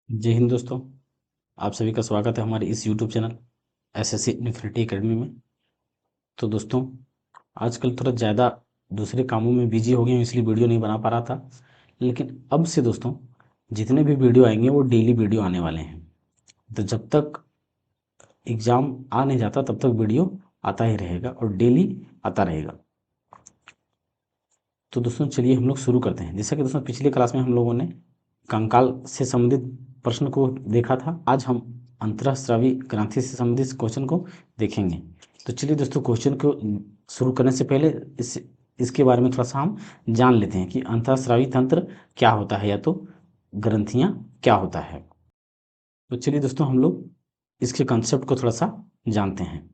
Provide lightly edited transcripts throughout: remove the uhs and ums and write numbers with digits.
जय हिंद दोस्तों। आप सभी का स्वागत है हमारे इस YouTube channel SSC infinity academy में। तो दोस्तों, आजकल थोड़ा ज़्यादा दूसरे कामों में बिजी हो गया हूँ, इसलिए वीडियो नहीं बना पा रहा था। लेकिन अब से दोस्तों, जितने भी वीडियो आएंगे वो डेली वीडियो आने वाले हैं। तो जब तक एग्ज़ाम आ नहीं जाता तब तक वीडियो आता ही रहेगा और डेली आता रहेगा। तो दोस्तों चलिए हम लोग शुरू करते हैं। जैसा कि दोस्तों पिछली क्लास में हम लोगों ने कंकाल से संबंधित प्रश्न को देखा था, आज हम अंतःस्रावी ग्रंथि से संबंधित क्वेश्चन को देखेंगे। तो चलिए दोस्तों, क्वेश्चन को शुरू करने से पहले इसके बारे में थोड़ा सा हम जान लेते हैं कि अंतःस्रावी तंत्र क्या होता है या तो ग्रंथियाँ क्या होता है। तो चलिए दोस्तों, हम लोग इसके कंसेप्ट को थोड़ा सा जानते हैं।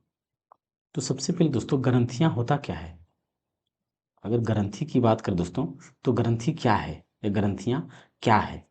तो सबसे पहले दोस्तों, ग्रंथियाँ होता क्या है। अगर ग्रंथि की बात करें दोस्तों, तो ग्रंथि क्या है या ग्रंथियाँ क्या है।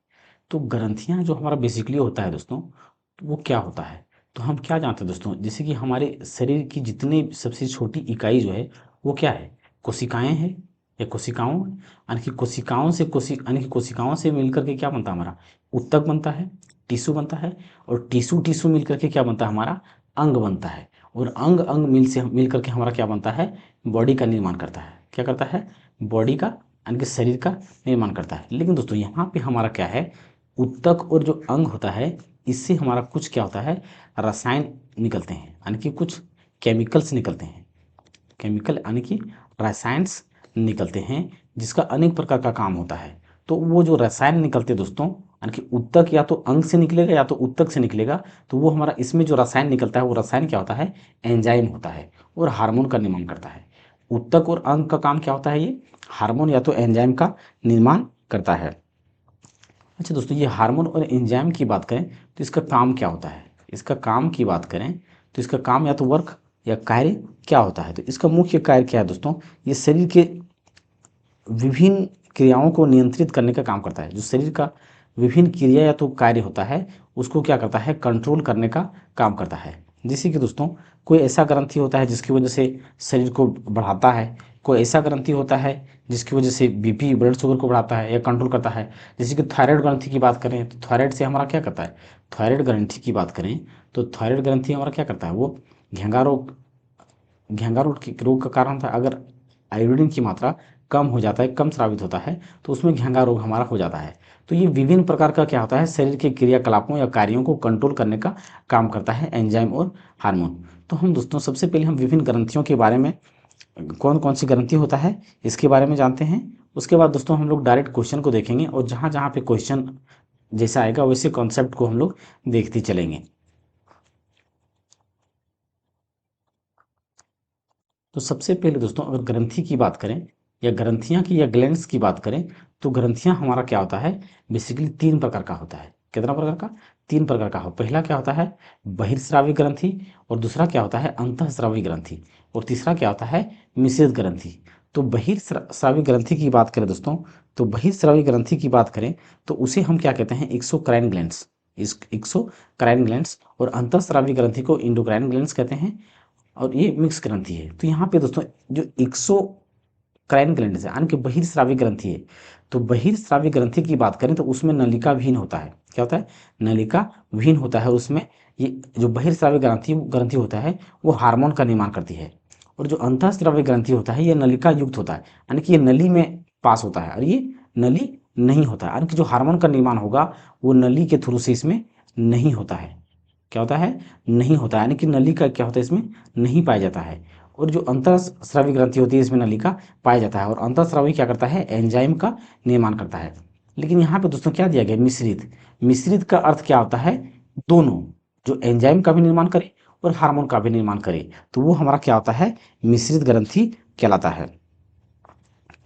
तो ग्रंथियाँ जो हमारा बेसिकली होता है दोस्तों, तो वो क्या होता है। तो हम क्या जानते हैं दोस्तों, जैसे कि हमारे शरीर की जितनी सबसे छोटी इकाई जो है वो क्या है, कोशिकाएं हैं या कोशिकाओं, यानी कि कोशिकाओं से यानी कि कोशिकाओं से मिलकर के क्या बनता है हमारा ऊतक बनता है, टिश्यू बनता है। और टिश्यू टिश्यू मिलकर के क्या बनता है हमारा अंग बनता है। और अंग अंग मिल करके हमारा क्या बनता है, बॉडी का निर्माण करता है। क्या करता है, बॉडी का यानी कि शरीर का निर्माण करता है। लेकिन दोस्तों यहाँ पे हमारा क्या है, ऊतक और जो अंग होता है इससे हमारा कुछ क्या होता है, रसायन निकलते हैं, यानी कि कुछ केमिकल्स निकलते हैं। केमिकल यानी कि रसायन्स निकलते हैं, जिसका अनेक प्रकार का काम होता है। तो वो जो रसायन निकलते हैं दोस्तों, यानी कि ऊतक या तो अंग से निकलेगा या तो ऊतक से निकलेगा। तो वो हमारा इसमें जो रसायन निकलता है वो रसायन क्या होता है, एंजाइम होता है और हार्मोन का निर्माण करता है। ऊतक और अंग का काम क्या होता है, ये हार्मोन या तो एंजाइम का निर्माण करता है। अच्छा दोस्तों, ये हार्मोन और एंजाइम की बात करें तो इसका काम क्या होता है। इसका काम की बात करें तो इसका काम या तो वर्क या कार्य क्या होता है। तो इसका मुख्य कार्य क्या है दोस्तों, ये शरीर के विभिन्न क्रियाओं को नियंत्रित करने का काम करता है। जो शरीर का विभिन्न क्रिया या तो कार्य होता है उसको क्या करता है, कंट्रोल करने का काम करता है। जैसे कि दोस्तों, कोई ऐसा ग्रंथि होता है जिसकी वजह से शरीर को बढ़ाता है, कोई ऐसा ग्रंथि होता है जिसकी वजह से बीपी ब्लड शुगर को बढ़ाता है या कंट्रोल करता है। जैसे कि थायराइड ग्रंथि की बात करें तो थायराइड से हमारा क्या करता है, थायराइड ग्रंथि की बात करें तो थायराइड ग्रंथि हमारा क्या करता है, वो घेंगा रोग रोग का कारण था। अगर आयोडीन की मात्रा कम हो जाता है, कम स्रावित होता है, तो उसमें घेंगा रोग हमारा हो जाता है। तो ये विभिन्न प्रकार का क्या होता है, शरीर के क्रियाकलापों या कार्यों को कंट्रोल करने का काम करता है एंजाइम और हार्मोन। तो हम दोस्तों सबसे पहले हम विभिन्न ग्रंथियों के बारे में, कौन कौन सी ग्रंथि होता है इसके बारे में जानते हैं। उसके बाद दोस्तों हम लोग डायरेक्ट क्वेश्चन को देखेंगे और जहाँ जहाँ पे क्वेश्चन जैसा आएगा वैसे कॉन्सेप्ट को हम लोग देखते चलेंगे। तो सबसे पहले दोस्तों, अगर ग्रंथि की बात करें या ग्रंथियां की या ग्लैंड्स की बात करें, तो ग्रंथियां हमारा क्या होता है, बेसिकली तीन प्रकार का होता है। कितना प्रकार का, तीन प्रकार का हो। पहला क्या होता है, बहिर्स्रावी ग्रंथि, और दूसरा क्या होता है, अंतःस्रावी ग्रंथि, और तीसरा क्या होता है, मिश्रित ग्रंथि। तो बहिर्स्रावी ग्रंथि की बात करें दोस्तों, तो बहिर्स्रावी ग्रंथि की बात करें तो उसे हम क्या कहते हैं, एक्सोक्राइन ग्लैंड्स, इस एक्सोक्राइन ग्लैंड्स। और अंतःस्रावी ग्रंथि को इंडोक्राइन ग्लैंड्स कहते हैं। और ये मिक्स ग्रंथि है। तो यहाँ पे दोस्तों जो एक्सोक्राइन ग्लैंड है यानी कि बहिर्स्रावी ग्रंथि है, तो बहिर्स्रावी ग्रंथि की बात करें तो उसमें नलिका विहीन होता है। क्या होता है, नलिका विहीन होता है। उसमें ये जो बहिर्स्रावी ग्रंथि होता है वो हार्मोन का निर्माण करती है। और जो अंतःस्रावी ग्रंथि होता है ये नलिका युक्त होता है, यानी कि ये नली में पास होता है और ये नली नहीं होता है। यानी कि जो हार्मोन का निर्माण होगा वो नली के थ्रू से इसमें नहीं होता है। क्या होता है, नहीं होता है, यानी कि नली का क्या होता है, इसमें नहीं पाया जाता है। और जो अंतःस्रावी ग्रंथि होती है इसमें नली का पाया जाता है। और अंतःस्रावी क्या करता है, एंजाइम का निर्माण करता है। लेकिन यहाँ पे दोस्तों क्या दिया गया, मिश्रित। मिश्रित का अर्थ क्या होता है, दोनों, जो एंजाइम का भी निर्माण करे और हार्मोन का भी निर्माण करे, तो वो हमारा क्या होता है, मिश्रित ग्रंथि कहलाता है।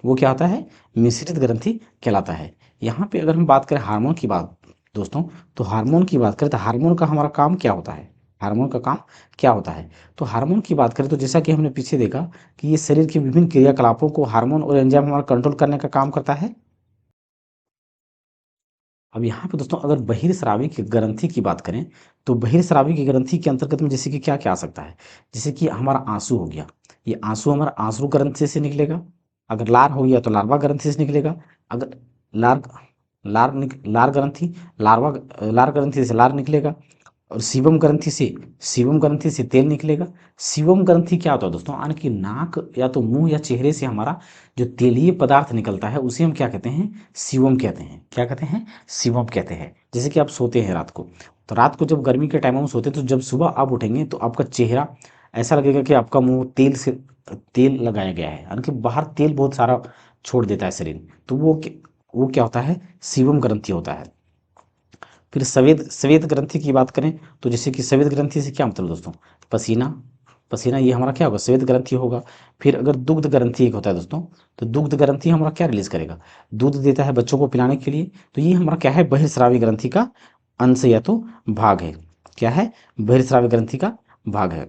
वो क्या होता है, मिश्रित ग्रंथि कहलाता है। यहाँ पे अगर हम बात करें हार्मोन की बात दोस्तों, तो हार्मोन की बात करें तो हार्मोन का हमारा काम क्या होता है, हार्मोन का काम क्या होता है। तो हार्मोन की बात करें तो जैसा कि हमने पीछे देखा कि ये शरीर के विभिन्न क्रियाकलापों को हार्मोन और एंजाइम हमारा कंट्रोल करने का काम करता है। अब यहाँ पे दोस्तों अगर बहिर्स्रावी की ग्रंथि की बात करें तो बहिर्स्रावी की ग्रंथि के अंतर्गत में जैसे कि क्या क्या आ सकता है, जैसे कि हमारा आंसू हो गया, ये आंसू हमारा आंसू ग्रंथि से निकलेगा। अगर लार हो गया तो लार्वा ग्रंथि से निकलेगा। अगर लार लार ग्रंथि, लार ग्रंथि से लार निकलेगा, और शिवम ग्रंथि से तेल निकलेगा। शिवम ग्रंथि क्या होता है दोस्तों, यानी कि नाक या तो मुंह या चेहरे से हमारा जो तेलीय पदार्थ निकलता है उसे हम क्या कहते हैं, शिवम कहते हैं। क्या कहते हैं, शिवम कहते हैं। जैसे कि आप सोते हैं रात को, तो रात को जब गर्मी के टाइम में सोते हैं तो जब सुबह आप उठेंगे तो आपका चेहरा ऐसा लगेगा कि आपका मुंह तेल लगाया गया है, यानी कि बाहर तेल बहुत सारा छोड़ देता है शरीर, तो वो क्या होता है, शिवम ग्रंथि होता है। फिर स्वेद ग्रंथि की बात करें तो जैसे कि स्वेद ग्रंथि से क्या मतलब दोस्तों, पसीना, पसीना ये हमारा क्या होगा, स्वेद ग्रंथि होगा। फिर अगर दुग्ध ग्रंथि एक होता है दोस्तों, तो दुग्ध ग्रंथि हमारा क्या रिलीज करेगा, दूध देता है बच्चों को पिलाने के लिए, तो ये हमारा क्या है, बहिर्स्रावी ग्रंथि का अंश या तो भाग है। क्या है, बहिर्स्रावी ग्रंथि का भाग है।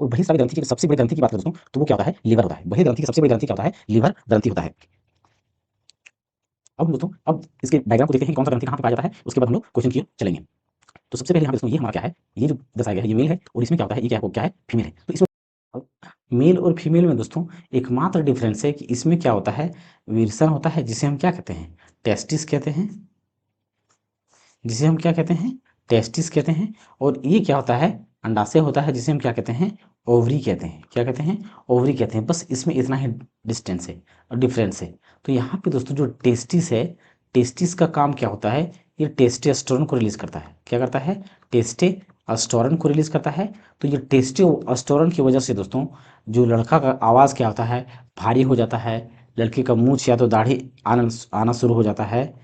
और बहिर्स्रावी ग्रंथि की सबसे बड़ी ग्रंथि की बात करें दोस्तों, तो वो क्या होता है, लीवर होता है। बहिर्ग्रंथि की सबसे बड़ी ग्रंथि क्या होता है, लीवर ग्रंथि होता है। अब दोस्तों, अब इसके डायग्राम को देखते हैं कौन सा ग्रंथि कहाँ पे पाया जाता है, उसके बाद हम लोग क्वेश्चन की ओर चलेंगे। तो सबसे पहले यहाँ पे दोस्तों ये हमारा क्या है, ये जो दर्शाया गया है ये मेल है, और इसमें क्या होता है, ये क्या है, फीमेल है। तो इसमें मेल और फीमेल में दोस्तों एकमात्र डिफरेंस है कि इसमें क्या होता है, विल्सन होता है, जिसे हम क्या कहते हैं, टेस्टिस कहते हैं, जिसे हम क्या कहते हैं, टेस्टिस कहते हैं। और ये क्या होता है, अंडाशय होता है, जिसे हम क्या कहते हैं, ओवरी कहते हैं। क्या कहते हैं, ओवरी कहते हैं। बस इसमें इतना ही डिस्टेंस है और डिफरेंस है। तो यहाँ पे दोस्तों जो टेस्टिस है, टेस्टिस का काम क्या होता है, ये टेस्टोस्टेरोन को रिलीज करता है। क्या करता है, टेस्टोस्टेरोन को रिलीज करता है। तो ये टेस्टोस्टेरोन की वजह से दोस्तों जो लड़का का आवाज़ क्या होता है, भारी हो जाता है, लड़के का मूंछ या तो दाढ़ी आना आना शुरू हो जाता है,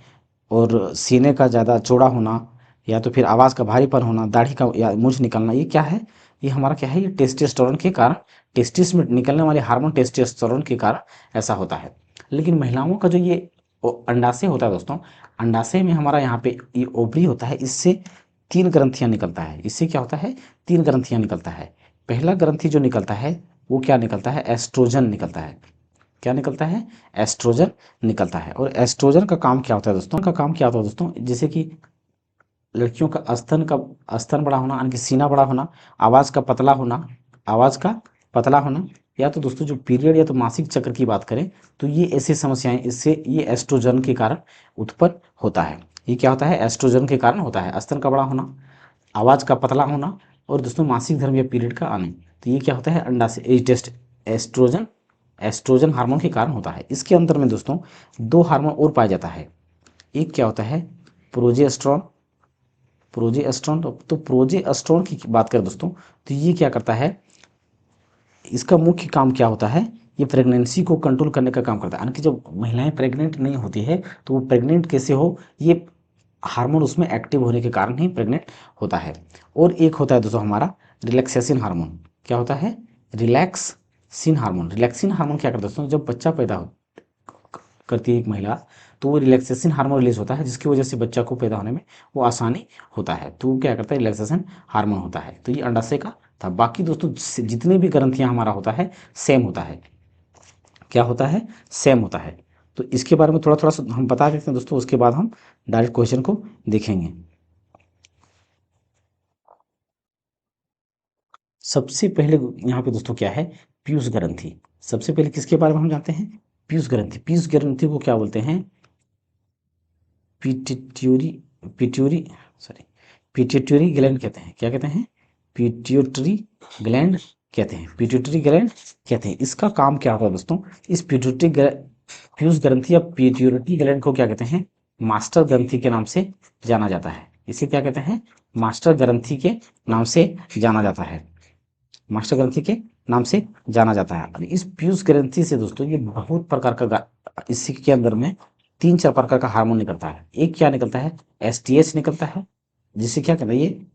और सीने का ज़्यादा चौड़ा होना, या तो फिर आवाज़ का भारीपन होना, दाढ़ी का या मूंछ निकलना, ये क्या है, ये हमारा क्या है, ये टेस्टोस्टेरोन के कारण, टेस्टिस में निकलने वाले हार्मोन टेस्टोस्टेरोन के कारण ऐसा होता है। लेकिन महिलाओं का जो ये अंडाशय होता है दोस्तों, अंडाशय में हमारा यहाँ पे ये ओवरी होता है, इससे 3 ग्रंथियाँ निकलता है। इससे क्या होता है, 3 ग्रंथियाँ निकलता है। पहला ग्रंथि जो निकलता है वो क्या निकलता है, एस्ट्रोजन निकलता है। क्या निकलता है, एस्ट्रोजन निकलता है। और एस्ट्रोजन का काम क्या होता है दोस्तों, का काम क्या होता है दोस्तों, जैसे कि लड़कियों का स्तन बड़ा होना, यानी कि सीना बड़ा होना, आवाज़ का पतला होना, आवाज़ का पतला होना, या तो दोस्तों जो पीरियड या तो मासिक चक्र की बात करें तो ये ऐसी समस्याएं, इससे ये एस्ट्रोजन के कारण उत्पन्न होता है। ये क्या होता है, एस्ट्रोजन के कारण होता है, स्तन का बड़ा होना, आवाज़ का पतला होना, और दोस्तों मासिक धर्म या पीरियड का आने। तो ये क्या होता है, अंडा से एस्ट्रोजन, एस्ट्रोजन हार्मोन के कारण होता है। इसके अंदर में दोस्तों 2 हार्मोन और पाया जाता है। एक क्या होता है, प्रोजेस्टेरोन, प्रोजेस्टेरोन। तो प्रोजेस्टेरोन की बात करें दोस्तों, तो ये क्या करता है, इसका मुख्य काम क्या होता है, ये प्रेगनेंसी को कंट्रोल करने का काम करता है। यानी कि जब महिलाएं प्रेग्नेंट नहीं होती है तो वो प्रेग्नेंट कैसे हो, ये हार्मोन उसमें एक्टिव होने के कारण ही प्रेग्नेंट होता है। और एक होता है दोस्तों हमारा रिलैक्सेशन हार्मोन। क्या होता है, रिलैक्सिन हार्मोन। रिलैक्सिन हार्मोन क्या करता है दोस्तों, जब बच्चा पैदा हो करती है एक महिला, तो वो रिलैक्सेशन हार्मोन रिलीज होता है, जिसकी वजह से बच्चा को पैदा होने में वो आसानी होता है। तो वो क्या करता है, रिलैक्सेशन हार्मोन होता है। तो ये अंडाशय का था। बाकी दोस्तों जितने भी ग्रंथियां हमारा होता है सेम होता है। क्या होता है, सेम होता है। तो इसके बारे में थोड़ा थोड़ा सा हम बता देते हैं दोस्तों, उसके बाद हम डायरेक्ट क्वेश्चन को देखेंगे। सबसे पहले यहाँ पे दोस्तों क्या है, पीयूष ग्रंथि। सबसे पहले किसके बारे में हम जानते हैं, पीयूष ग्रंथि। पीयूष ग्रंथि को क्या बोलते हैं, पिट्यूटरी, पिट्यूरी सॉरी पिट्यूटरी ग्लैंड कहते हैं। क्या कहते हैं, पिट्यूटरी ग्लैंड कहते हैं, पिट्यूटरी ग्लैंड कहते हैं। इसका काम क्या होता है दोस्तों, इस पिट्यूटरी पीयूष ग्रंथि या पिट्यूटरी ग्लैंड को क्या कहते हैं, मास्टर ग्रंथि के नाम से जाना जाता है। इसे क्या कहते हैं, मास्टर ग्रंथि के नाम से जाना जाता है, मास्टर ग्रंथि के नाम से जाना जाता है। और इस पीयूष ग्रंथि से दोस्तों ये बहुत प्रकार का इसी के अंदर में 3-4 प्रकार का हार्मोन निकलता है। एक क्या निकलता है, एसटीएच निकलता है, जिसे क्या कहते हैं, ये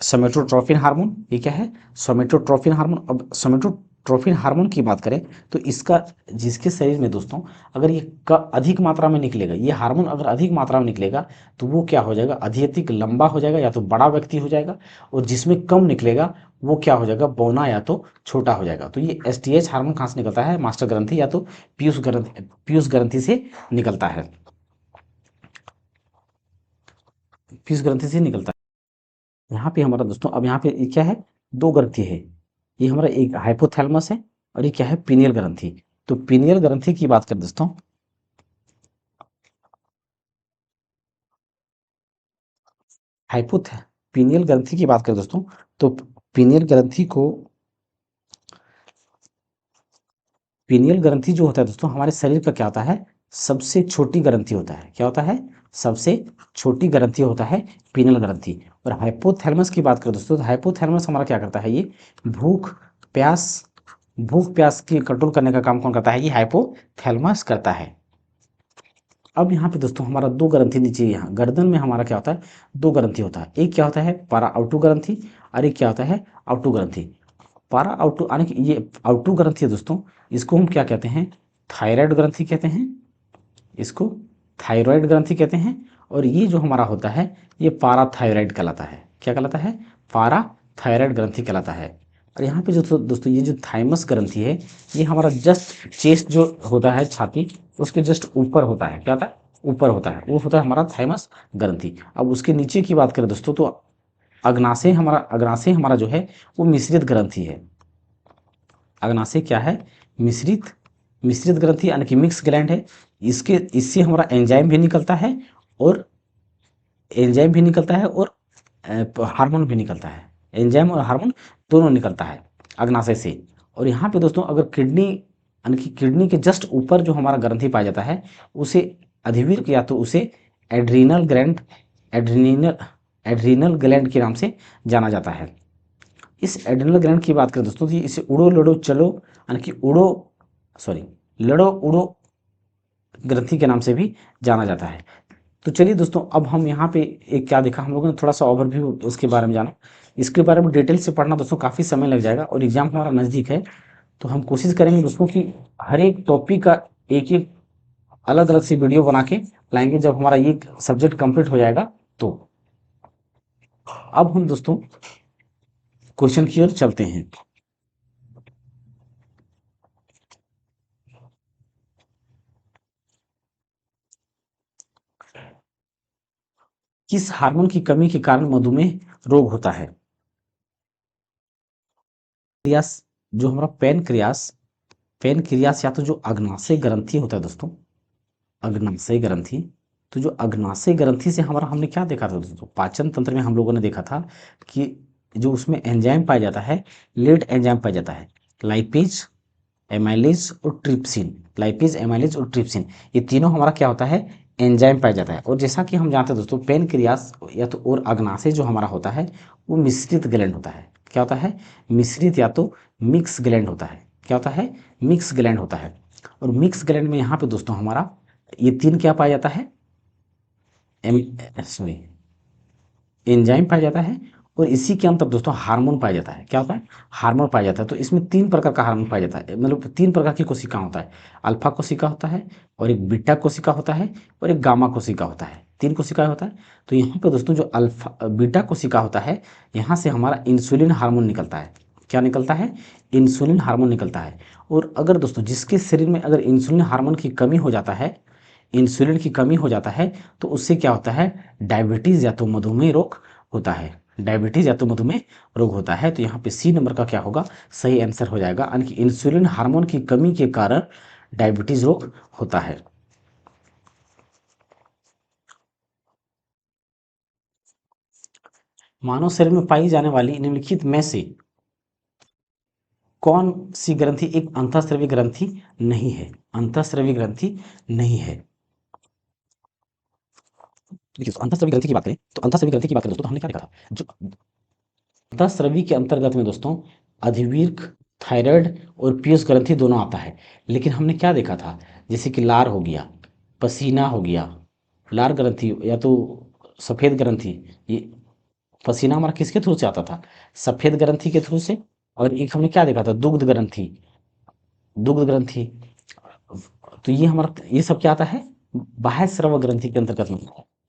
सोमेटोट्रोपिन हार्मोन। ये क्या है, सोमेटोट्रोपिन हार्मोन। अब सोमेटोट्रोपिन हार्मोन की बात करें तो इसका, जिसके शरीर में दोस्तों अगर ये अधिक मात्रा में निकलेगा, ये हार्मोन अगर अधिक मात्रा में निकलेगा तो वो क्या हो जाएगा, अत्यधिक लंबा हो जाएगा या तो बड़ा व्यक्ति हो जाएगा। और जिसमें कम निकलेगा वो क्या हो जाएगा, बौना या तो छोटा हो जाएगा। तो ये एसटीएच हार्मोन कहाँ से निकलता है, मास्टर ग्रंथि या तो पीयूष ग्रंथि से निकलता है, पीयूष ग्रंथि से निकलता है। यहाँ पे हमारा दोस्तों, अब यहाँ पे क्या है, 2 ग्रंथि है। ये हमारा एक हाइपोथैलेमस है और ये क्या है, पीनियल ग्रंथि। तो पीनियल ग्रंथि की बात करें दोस्तों, हाइपोथ पीनियल ग्रंथि की बात करें दोस्तों, तो पीनियल ग्रंथि को, पीनियल ग्रंथि जो होता है दोस्तों हमारे शरीर का क्या होता है, सबसे छोटी ग्रंथि होता है। क्या होता है, सबसे छोटी ग्रंथि होता है पीनियल ग्रंथि। और हाइपोथैलेमस की बात करें दोस्तों, तो हाइपोथैलेमस हमारा क्या करता है, ये भूख प्यास, भूख प्यास की कंट्रोल करने का काम कौन करता है, ये हाइपोथैलेमस करता है। अब यहाँ पे दोस्तों हमारा दो ग्रंथि नीचे, यहाँ गर्दन में हमारा क्या होता है, दो ग्रंथि होता है। एक क्या होता है पारा आउटू ग्रंथि, और एक क्या होता है आउटू ग्रंथि। पारा आउटू यानी कि ये आउटू ग्रंथि है दोस्तों, इसको हम क्या कहते हैं, थायराइड ग्रंथि कहते हैं, इसको थायराइड ग्रंथि कहते हैं। और ये जो हमारा होता है ये पाराथायराइड कहलाता है। क्या कहलाता है, पाराथायराइड ग्रंथि कहलाता है। और यहाँ पे जो दोस्तों ये जो थाइमस ग्रंथि है, ये हमारा जस्ट चेस्ट जो होता है, छाती, उसके जस्ट ऊपर होता है। क्या होता है, ऊपर होता है, वो होता है हमारा थाइमस ग्रंथि। अब उसके नीचे की बात करें दोस्तों, तो अग्नाशय हमारा जो है वो मिश्रित ग्रंथि है। अग्नाशय क्या है, मिश्रित मिश्रित ग्रंथि यानी कि मिक्स ग्लैंड है। इससे हमारा एंजाइम भी निकलता है, और एंजाइम भी निकलता है और हार्मोन भी निकलता है। एंजाइम और हार्मोन दोनों निकलता है अग्नाशय से। और यहाँ पे दोस्तों अगर किडनी यानी कि किडनी के जस्ट ऊपर जो हमारा ग्रंथि पाया जाता है, उसे अधिवीर्क या तो उसे adrenal gland, adrenal adrenal gland के नाम से जाना जाता है। इस एड्रिनल ग्लैंड की बात करें दोस्तों, तो इसे उड़ो लड़ो चलो यानी कि उड़ो सॉरी लड़ो उड़ो ग्रंथि के नाम से भी जाना जाता है। तो चलिए दोस्तों, अब हम यहाँ पे एक क्या देखा हम लोगों ने, थोड़ा सा ओवरव्यू उसके बारे में जाना। इसके बारे में डिटेल से पढ़ना दोस्तों काफ़ी समय लग जाएगा, और एग्जाम हमारा नज़दीक है। तो हम कोशिश करेंगे दोस्तों कि हर एक टॉपिक का एक एक अलग अलग से वीडियो बना के लाएंगे जब हमारा ये सब्जेक्ट कंप्लीट हो जाएगा। तो अब हम दोस्तों क्वेश्चन की ओर चलते हैं। किस हार्मोन की कमी के कारण मधुमेह रोग होता है। क्रियास जो हमारा पेनक्रियास या तो जो अग्नाशय ग्रंथि होता है दोस्तों, अग्नाशय ग्रंथि, तो जो अग्नाशय ग्रंथि से हमारा हमने क्या देखा था दोस्तों, पाचन तंत्र में हम लोगों ने देखा था कि जो उसमें एंजाइम पाया जाता है, लीड एंजाइम पाया जाता है, लाइपेज, एमाइलेज और ट्रिप्सिन। लाइपेज, एमाइलेज और ट्रिप्सिन, ये तीनों हमारा क्या होता है, एंजाइम पाया जाता है। और जैसा कि हम जानते हैं दोस्तों, पेनक्रियास या तो और अग्नाशय जो हमारा होता है वो मिश्रित ग्लैंड होता है। क्या होता है, मिश्रित या तो मिक्स ग्लैंड होता है। क्या होता है, मिक्स ग्लैंड होता है। और मिक्स ग्लैंड में यहाँ पे दोस्तों हमारा ये तीन क्या पाया जाता है, सॉरी एंजाइम पाया जाता है, और इसी के अंतर दोस्तों हार्मोन पाया जाता है। क्या होता है, हार्मोन पाया जाता है। तो इसमें तीन प्रकार का हार्मोन पाया जाता है, मतलब तीन प्रकार की कोशिका होता है। अल्फा कोशिका होता है, और एक बीटा कोशिका होता है, और एक गामा कोशिका होता है। तीन कोशिका होता है। तो यहाँ पे दोस्तों जो अल्फा बीटा कोशिका होता है, यहाँ से हमारा इंसुलिन हार्मोन निकलता है। क्या निकलता है, इंसुलिन हार्मोन निकलता है। और अगर दोस्तों जिसके शरीर में अगर इंसुलिन हार्मोन की कमी हो जाता है, इंसुलिन की कमी हो जाता है, तो उससे क्या होता है, डायबिटीज या तो मधुमेह रोग होता है। डायबिटीज या तो मधुमेह रोग होता है। तो यहाँ पे सी नंबर का क्या होगा, सही आंसर हो जाएगा, यानी कि इंसुलिन हार्मोन की कमी के कारण डायबिटीज रोग होता है। मानव शरीर में पाई जाने वाली निम्नलिखित में से कौन सी ग्रंथि एक अंतःस्रावी ग्रंथि नहीं है, अंतःस्रावी ग्रंथि नहीं है। देखिए अंतःस्रावी ग्रंथि की बात करें, तो अंतःस्रावी ग्रंथि की बात करें दोस्तों, तो हमने क्या देखा था, जो अंतःस्रावी के अंतर्गत में दोस्तों अधिवीर्क, थायराइड और पीयूष ग्रंथि दोनों आता है। लेकिन हमने क्या देखा था, जैसे कि लार हो गया, पसीना हो गया, लार ग्रंथि या तो सफेद ग्रंथि, ये पसीना हमारा किसके थ्रू से आता था, सफेद ग्रंथि के थ्रू से। और एक हमने क्या देखा था, दुग्ध ग्रंथि, दुग्ध ग्रंथि। तो ये हमारा ये सब क्या आता है, बाह्य स्राव ग्रंथि के अंतर्गत में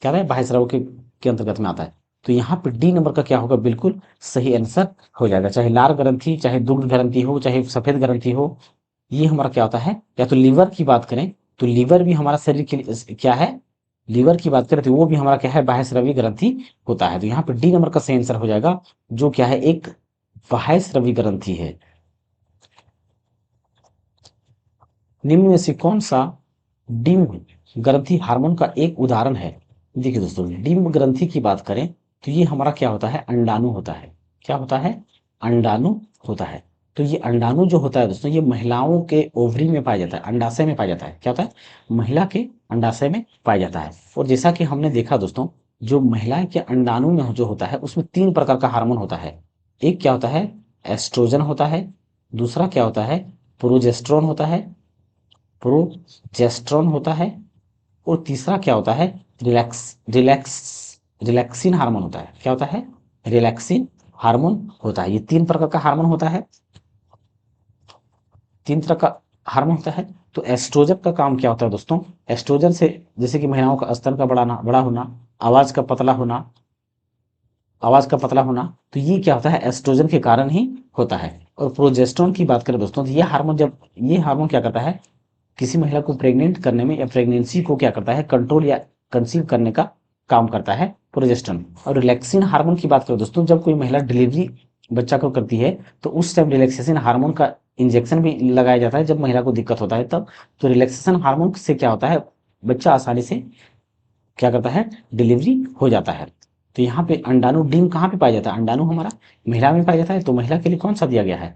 क्या है, बाह्य स्राव के अंतर्गत में आता है। तो यहाँ पे डी नंबर का क्या होगा, बिल्कुल सही आंसर हो जाएगा। चाहे लार ग्रंथि, चाहे दुग्ध ग्रंथि हो, चाहे सफेद ग्रंथि हो, ये हमारा क्या होता है। या तो लीवर की बात करें, तो लीवर भी हमारा शरीर के लिए क्या है, लीवर की बात करें तो वो भी हमारा क्या है, बाह्य स्रावी ग्रंथि होता है। तो यहाँ पे डी नंबर का सही आंसर हो जाएगा, जो क्या है, एक बाह्य स्रावी ग्रंथि है। निम्न में से कौन सा डिम्ब ग्रंथि हार्मोन का एक उदाहरण है? देखिए दोस्तों, डिम्ब ग्रंथि की बात करें तो ये हमारा क्या होता है, अंडाणु होता है। क्या होता है? अंडाणु होता है। तो ये अंडाणु जो होता है दोस्तों, ये महिलाओं के ओवरी में पाया जाता है, अंडाशय में पाया जाता है। क्या होता है? महिला के अंडाशय में पाया जाता है। और जैसा कि हमने देखा दोस्तों, जो महिला के अंडाणु में जो होता है उसमें 3 प्रकार का हार्मोन होता है। एक क्या होता है? एस्ट्रोजन होता है। दूसरा क्या होता है? प्रोजेस्टेरोन होता है। प्रोजेस्टेरोन होता है। और तीसरा क्या होता है? रिलैक्स रिलैक्स रिलैक्सिन हार्मोन होता है। क्या होता है? रिलैक्सिन हार्मोन होता है। ये 3 प्रकार का हार्मोन होता है। 3 तरह का हार्मोन होता है। तो एस्ट्रोजन का काम क्या होता है दोस्तों? एस्ट्रोजन से जैसे कि महिलाओं का स्तन का बड़ा होना, आवाज का पतला होना, आवाज का पतला होना, तो ये क्या होता है? एस्ट्रोजन के कारण ही होता है। और प्रोजेस्टेरोन की बात करें दोस्तों, तो ये हार्मोन क्या करता है, किसी महिला को प्रेग्नेंट करने में या प्रेगनेंसी को क्या करता है, कंट्रोल या कंसीव करने का काम करता है प्रोजेस्टेरोन। और रिलैक्सिन हार्मोन की बात करें दोस्तों, जब कोई महिला डिलीवरी बच्चा को करती है तो उस टाइम रिलैक्सेशन हार्मोन का इंजेक्शन भी लगाया जाता है, जब महिला को दिक्कत होता है तब। तो रिलैक्सेशन हार्मोन से क्या होता है, बच्चा आसानी से क्या करता है, डिलीवरी हो जाता है। तो यहाँ पे अंडाणु डिम कहाँ पे पाया जाता है? अंडाणु हमारा महिला में पाया जाता है। तो महिला के लिए कौन सा दिया गया है?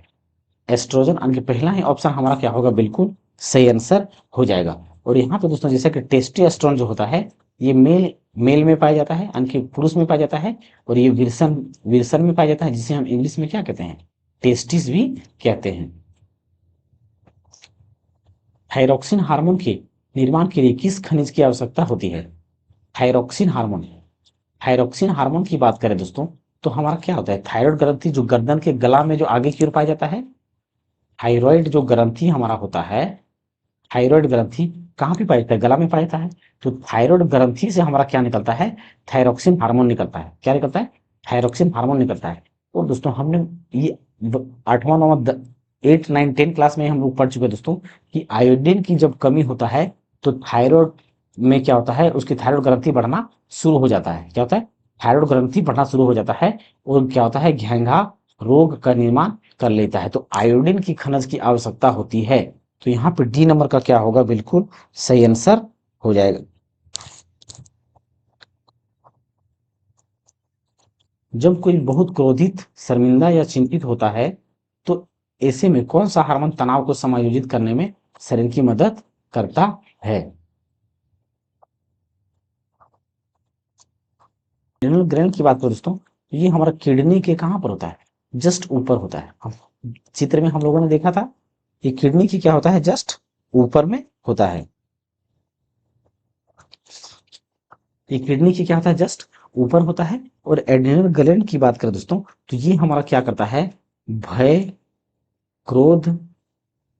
एस्ट्रोजन। यानी कि पहला ही ऑप्शन हमारा क्या होगा, बिल्कुल सही आंसर हो जाएगा। और यहाँ पे दोस्तों जैसे कि टेस्टोस्टेरोन जो होता है, ये मेल मेल में पाया जाता है, यानी कि पुरुष में पाया जाता है। और ये विल्सन विल्सन में पाया जाता है, जिसे हम इंग्लिश में क्या कहते हैं, टेस्टिस भी कहते हैं। थायरोक्सिन हार्मोन के निर्माण के लिए किस खनिज की आवश्यकता होती है? Thyroxine hormone. थायरोक्सिन हार्मोन की बात करें दोस्तों, तो हमारा क्या होता है, थायराइड ग्रंथि जो गर्दन के गला में जो आगे की ओर पाया जाता है, थायराइड जो ग्रंथि हमारा होता है, थायराइड ग्रंथि कहाँ पे पाया जाता है? गला में पाया जाता है। तो थायराइड ग्रंथि से हमारा क्या निकलता है? थायरोक्सिन हार्मोन निकलता है। क्या निकलता है? थायरोक्सिन हार्मोन निकलता है। और दोस्तों हमने ये 8वां 9वां 8 9 10 क्लास में हम लोग पढ़ चुके हैं दोस्तों, कि आयोडीन की जब कमी होता है तो थायराइड में क्या होता है, उसकी थायराइड ग्रंथि बढ़ना शुरू हो जाता है। क्या होता है? थायराइड ग्रंथि बढ़ना शुरू हो जाता है। और क्या होता है, घेंघा रोग का निर्माण कर लेता है। तो आयोडीन की खनिज की आवश्यकता होती है। तो यहाँ पे डी नंबर का क्या होगा, बिल्कुल सही आंसर हो जाएगा। जब कोई बहुत क्रोधित, शर्मिंदा या चिंतित होता है तो ऐसे में कौन सा हार्मोन तनाव को समायोजित करने में शरीर की मदद करता है? एड्रिनल ग्लैंड की बात करें दोस्तों, तो ये हमारा किडनी के कहाँ पर होता है, जस्ट ऊपर होता है। चित्र में हम लोगों ने देखा था, ये किडनी की क्या होता है, जस्ट ऊपर में होता है। ये किडनी की क्या होता है, जस्ट ऊपर होता है। और एड्रिनल ग्लैंड की बात करें दोस्तों, तो ये हमारा क्या करता है, भय, क्रोध,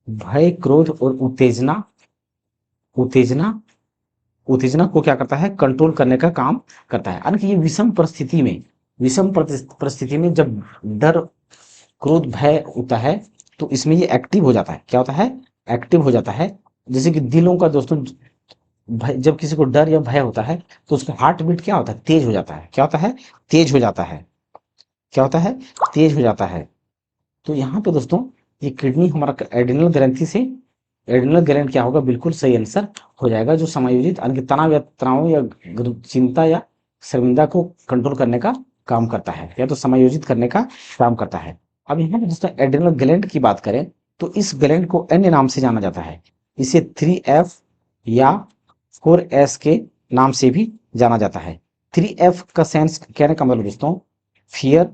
भय क्रोध और उत्तेजना, उत्तेजना उत्तेजना को क्या करता है, कंट्रोल करने का काम करता है। यानी कि ये विषम परिस्थिति में जब डर, क्रोध, भय होता है तो इसमें ये एक्टिव हो जाता है। क्या होता है? एक्टिव हो जाता है। जैसे कि दिलों का दोस्तों, भय, जब किसी को डर या भय होता है तो उसका हार्ट बीट क्या होता है, तेज हो जाता है। क्या होता है? तेज हो जाता है। क्या होता है? तेज हो जाता है। तो यहाँ पे दोस्तों ये किडनी हमारा एड्रिनल ग्रंथि से, एड्रिनल ग्लैंड क्या होगा, बिल्कुल सही आंसर हो जाएगा, जो समायोजित यानी कि तनाव या चिंता या शर्मिंदा को कंट्रोल करने का काम करता है, या तो समायोजित करने का काम करता है। अब यहाँ पे दोस्तों एड्रिनल ग्लैंड की बात करें तो इस ग्लैंड को अन्य नाम से जाना जाता है। इसे 3F या 4S के नाम से भी जाना जाता है। 3F का सेंस कहने का मतलब दोस्तों, फियर,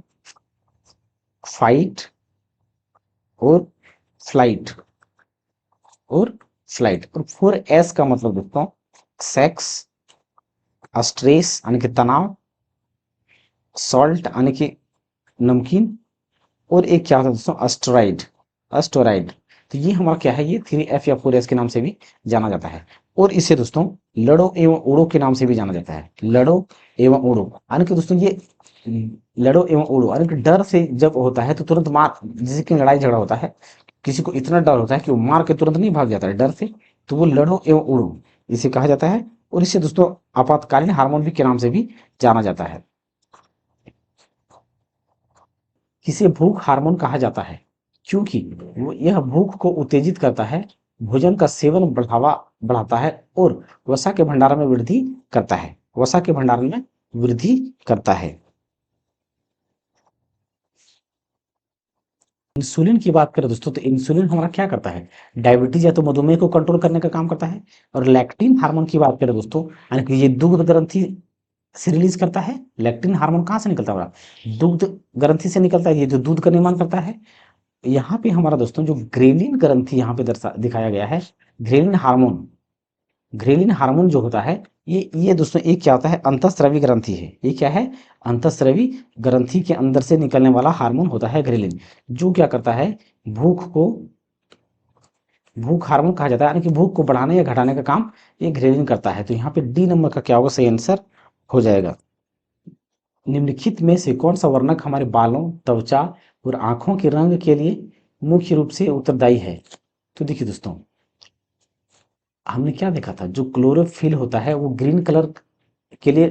फाइट और फ्लाइट, और 4S का मतलब दोस्तों, सेक्स, स्ट्रेस यानी कि तनाव, सॉल्ट यानी कि नमकीन, और एक क्या होता है दोस्तों, एस्टेरॉइड, एस्टेरॉइड। तो ये हमारा क्या है, ये 3F या 4S के नाम से भी जाना जाता है। और इसे दोस्तों लड़ो एवं उड़ो के नाम से भी जाना जाता है। लड़ो एवं उड़ो यानी कि दोस्तों ये लड़ो एवं उड़ो यानी कि डर से जब होता है तो तुरंत मार, जैसे कि लड़ाई झगड़ा होता है, किसी को इतना डर होता है कि वो मार के तुरंत नहीं भाग जाता है डर से, तो वो लड़ो एवं उड़ो इसे कहा जाता है। और इसे दोस्तों आपातकालीन हार्मोन भी के नाम से भी जाना जाता है। किसे भूख हार्मोन कहा जाता है? क्योंकि वो यह भूख को उत्तेजित करता है, भोजन का सेवन बढ़ावा बढ़ाता है और वसा के भंडारण में वृद्धि करता है। वसा के भंडारण में वृद्धि करता है। इंसुलिन की बात करें दोस्तों, तो इंसुलिन हमारा क्या करता है, डायबिटीज या तो मधुमेह को कंट्रोल करने का काम करता है। और लैक्टिन हार्मोन की बात करें दोस्तों, यानी कि ये दुग्ध ग्रंथि से रिलीज करता है। लैक्टिन हार्मोन कहाँ से निकलता है हमारा, दुग्ध ग्रंथि से निकलता है, ये जो दूध का निर्माण करता है। यहाँ पे हमारा दोस्तों जो ग्रेलिन ग्रंथि यहाँ पे दर्शा दिखाया गया है, ग्रेलिन हार्मोन, ग्रेलिन हार्मोन जो होता है, ये दोस्तों एक क्या होता है, अंतःस्रावी ग्रंथि है। ये क्या है, अंतःस्रावी ग्रंथि के अंदर से निकलने वाला हार्मोन होता है ग्रेलिन, जो क्या करता है, भूख को, भूख हार्मोन कहा जाता है, यानी कि भूख को बढ़ाने या घटाने का काम ये ग्रेलिन करता है। तो यहाँ पे डी नंबर का क्या होगा, सही आंसर हो जाएगा। निम्नलिखित में से कौन सा वर्णक हमारे बालों, त्वचा और आंखों के रंग के लिए मुख्य रूप से उत्तरदायी है। तो देखिए दोस्तों, हमने क्या देखा था, जो क्लोरोफिल होता है वो ग्रीन कलर के लिए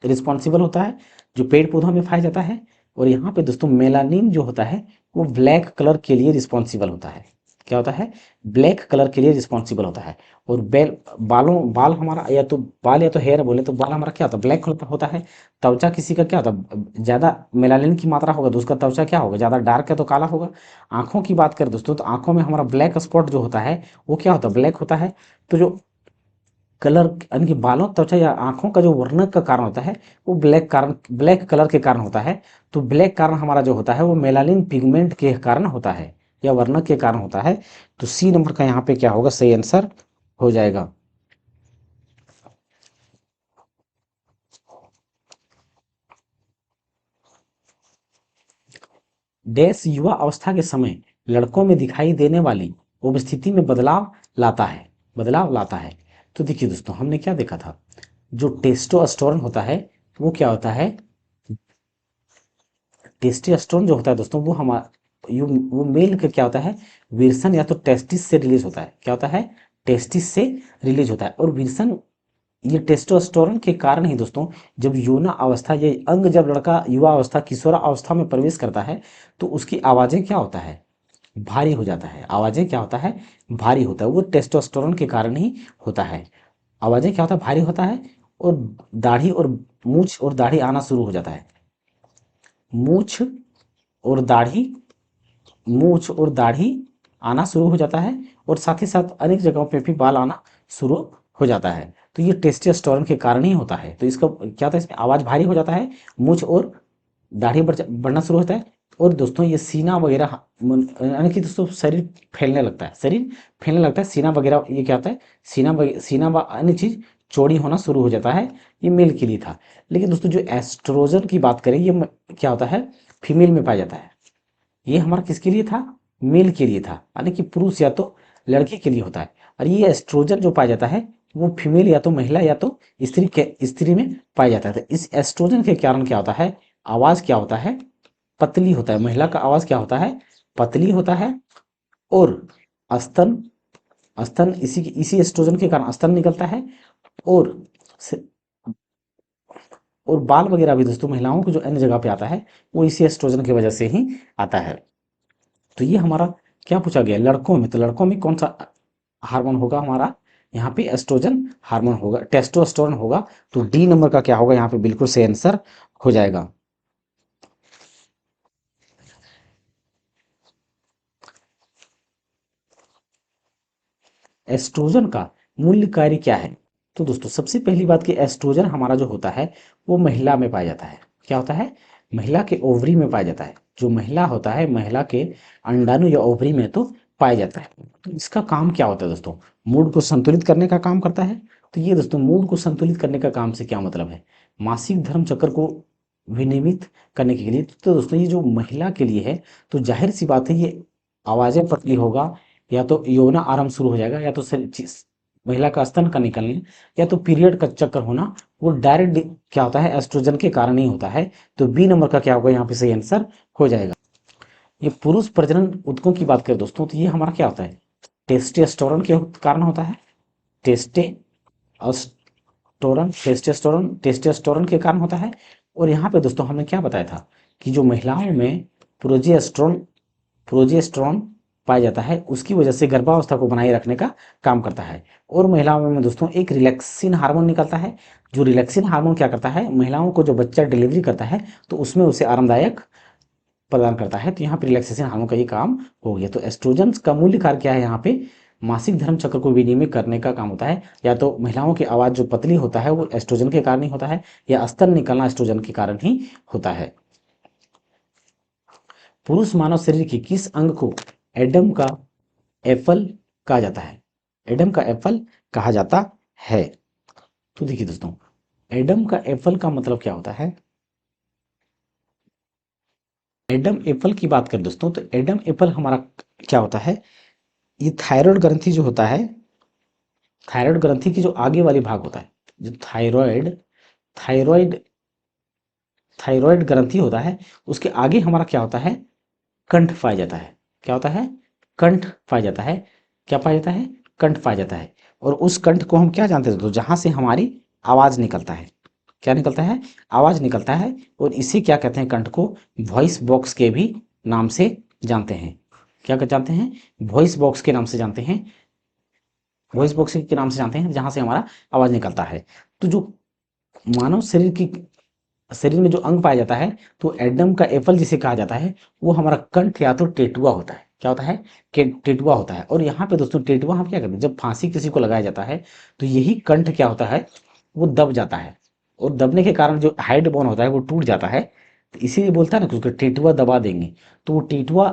रिस्पॉन्सिबल होता है, जो पेड़ पौधों में पाया जाता है। और यहाँ पे दोस्तों मेलानिन जो होता है वो ब्लैक कलर के लिए रिस्पॉन्सिबल होता है। क्या होता है, ब्लैक कलर के लिए रिस्पॉन्सिबल होता है। और बाल हमारा, या तो बाल या तो हेयर बोले तो बाल हमारा क्या होता है, ब्लैक कलर का होता है। त्वचा किसी का क्या होता है, ज़्यादा मेलानिन की मात्रा होगा तो उसका त्वचा क्या होगा, ज़्यादा डार्क है तो काला होगा। आंखों की बात करें दोस्तों, तो आंखों में हमारा ब्लैक स्पॉट जो होता है वो क्या होता है, ब्लैक होता है। तो जो कलर, यानी कि बालों, त्वचा या आंखों का जो वर्णक का कारण होता है वो ब्लैक कलर के कारण होता है। तो ब्लैक कारण हमारा जो होता है वो मेलानिन पिगमेंट के कारण होता है या वर्णक के कारण होता है। तो सी नंबर का यहाँ पे क्या होगा, सही आंसर हो जाएगा। डैश युवा अवस्था के समय लड़कों में दिखाई देने वाली उपस्थिति में बदलाव लाता है, बदलाव लाता है। तो देखिए दोस्तों, हमने क्या देखा था, जो टेस्टोस्टेरोन होता है वो क्या होता है, टेस्टोस्टेरोन जो होता है दोस्तों वो वो मेल का क्या होता है, विल्सन या तो टेस्टिस से रिलीज होता है। क्या होता है, टेस्टिस से रिलीज होता है। और विल्सन, ये टेस्टोस्टेरोन के कारण ही दोस्तों, जब यौना अवस्था, ये अंग जब लड़का युवा अवस्था, किशोर अवस्था में प्रवेश करता है तो उसकी आवाजें क्या होता है, भारी हो जाता है। आवाजें क्या होता है, भारी होता है। वो टेस्टोस्टेरोन के कारण ही होता है। आवाजें क्या होता है, भारी होता है। और दाढ़ी और मूछ और दाढ़ी आना शुरू हो जाता है। मूछ और दाढ़ी, मूछ और दाढ़ी आना शुरू हो जाता है। और साथ ही साथ अनेक जगहों पे भी बाल आना शुरू हो जाता है। तो ये टेस्टोस्टेरोन के कारण ही होता है। तो इसका क्या होता है, इसमें आवाज भारी हो जाता है, मूछ और दाढ़ी बढ़ना शुरू होता है। और दोस्तों ये सीना वगैरह, यानी कि दोस्तों शरीर फैलने लगता है, शरीर फैलने लगता है, सीना वगैरह, ये क्या होता है, सीना व अन्य चीज चौड़ी होना शुरू हो जाता है। ये मेल के लिए था। लेकिन दोस्तों जो एस्ट्रोजन की बात करें, ये क्या होता है, फीमेल में पाया जाता है। ये हमारा किसके लिए था, मेल के लिए था, यानी कि पुरुष या तो लड़के के लिए होता है। और ये एस्ट्रोजन जो पाया जाता है वो फीमेल या तो महिला या तो स्त्री में पाया जाता है। तो इस एस्ट्रोजन के कारण क्या होता है, आवाज क्या होता है, पतली होता है। महिला का आवाज क्या होता है, पतली होता है। और स्तन, स्तन इसी एस्ट्रोजन के कारण स्तन निकलता है। और और बाल वगैरह भी दोस्तों महिलाओं को जो अन्य जगह पे आता है वो इसी एस्ट्रोजन की वजह से ही आता है। तो ये हमारा क्या पूछा गया, लड़कों में, तो लड़कों में कौन सा हार्मोन होगा हमारा, यहाँ पे एस्ट्रोजन हार्मोन होगा, टेस्टोस्टेरोन होगा। तो डी नंबर का क्या होगा, यहाँ पे बिल्कुल सही आंसर हो जाएगा। एस्ट्रोजन का मूल्य कार्य क्या है। तो दोस्तों सबसे पहली बात कि एस्ट्रोजन हमारा जो होता है वो महिला में पाया जाता है। क्या होता है, महिला के ओवरी में पाया जाता है। जो महिला होता है, महिला के अंडाणु या ओवरी में तो पाया जाता है। तो इसका काम क्या होता है दोस्तों, मूड को संतुलित करने का काम करता है। तो ये दोस्तों मूड को संतुलित करने का काम से क्या मतलब है, मासिक धर्म चक्र को विनियमित करने के लिए। तो दोस्तों ये जो महिला के लिए है, तो जाहिर सी बात है ये आवाजें पतली होगा, या तो यौना आरंभ शुरू हो जाएगा, या तो महिला का स्तन का निकलना, या तो पीरियड का चक्कर होना, वो डायरेक्ट क्या होता है, एस्ट्रोजन के कारण ही होता है। तो बी नंबर का क्या होगा, यहाँ पे सही आंसर हो जाएगा। ये पुरुष प्रजनन ऊतकों की बात करें दोस्तों, तो ये हमारा क्या होता है, टेस्टोस्टेरोन के कारण होता है। टेस्टोस्टेरोन के कारण होता है। और यहाँ पे दोस्तों हमने क्या बताया था कि जो महिलाओं में प्रोजेस्टेरोन, प्रोजेस्टेरोन पाया जाता है उसकी वजह से गर्भावस्था को बनाए रखने का काम करता है। और महिलाओं में दोस्तों एक रिलैक्सिन हार्मोन निकलता है, जो रिलैक्सिन हार्मोन क्या करता है, महिलाओं को जो बच्चा डिलीवरी करता है तो उसमें उसे आरामदायक प्रदान करता है। तो यहाँ पे रिलैक्सेशन हार्मोन का ये काम हो गया। तो एस्ट्रोजन का मूल्य कार्य क्या है, यहाँ पे मासिक धर्म चक्र को विनियमित करने का काम होता है। या तो महिलाओं की आवाज जो पतली होता है वो एस्ट्रोजन के कारण ही होता है, या स्तन निकलना एस्ट्रोजन के कारण ही होता है। पुरुष मानव शरीर के किस अंग को एडम का एप्पल कहा जाता है? एडम का एप्पल कहा जाता है। तो देखिए दोस्तों, एडम का एप्पल का मतलब क्या होता है? एडम एप्पल की बात करें दोस्तों, तो एडम एप्पल हमारा क्या होता है, ये थायराइड ग्रंथि जो होता है, थायराइड ग्रंथि की जो आगे वाली भाग होता है, जो थायराइड थायराइड थायराइड ग्रंथि होता है, उसके आगे हमारा क्या होता है, कंठ पाया जाता है। क्या होता है? कंठ पाया जाता है। क्या पाया जाता है? कंठ पाया जाता है। और उस कंठ को हम क्या जानते हैं दोस्तों, जहां से हमारी आवाज निकलता है। क्या निकलता है? आवाज निकलता है। और इसे क्या कहते हैं, कंठ को वॉइस बॉक्स के भी नाम से जानते हैं। क्या जानते हैं? वॉइस बॉक्स के नाम से जानते हैं। वॉइस बॉक्स के नाम से जानते हैं, जहां से हमारा आवाज निकलता है। तो जो मानव शरीर में जो अंग पाया जाता है, तो एडम का एप्पल जिसे कहा जाता है, वो हमारा कंठ या तो टेटुआ होता है। क्या होता है? टेटुआ होता है। और यहाँ पे दोस्तों टेटुआ हम क्या करते हैं, जब फांसी किसी को लगाया जाता है तो यही कंठ क्या होता है, वो दब जाता है। और दबने के कारण जो हाइड बोन होता है वो टूट जाता है। तो इसीलिए बोलता है ना कि उसको टेटुआ दबा देंगे। तो वो टेटुआ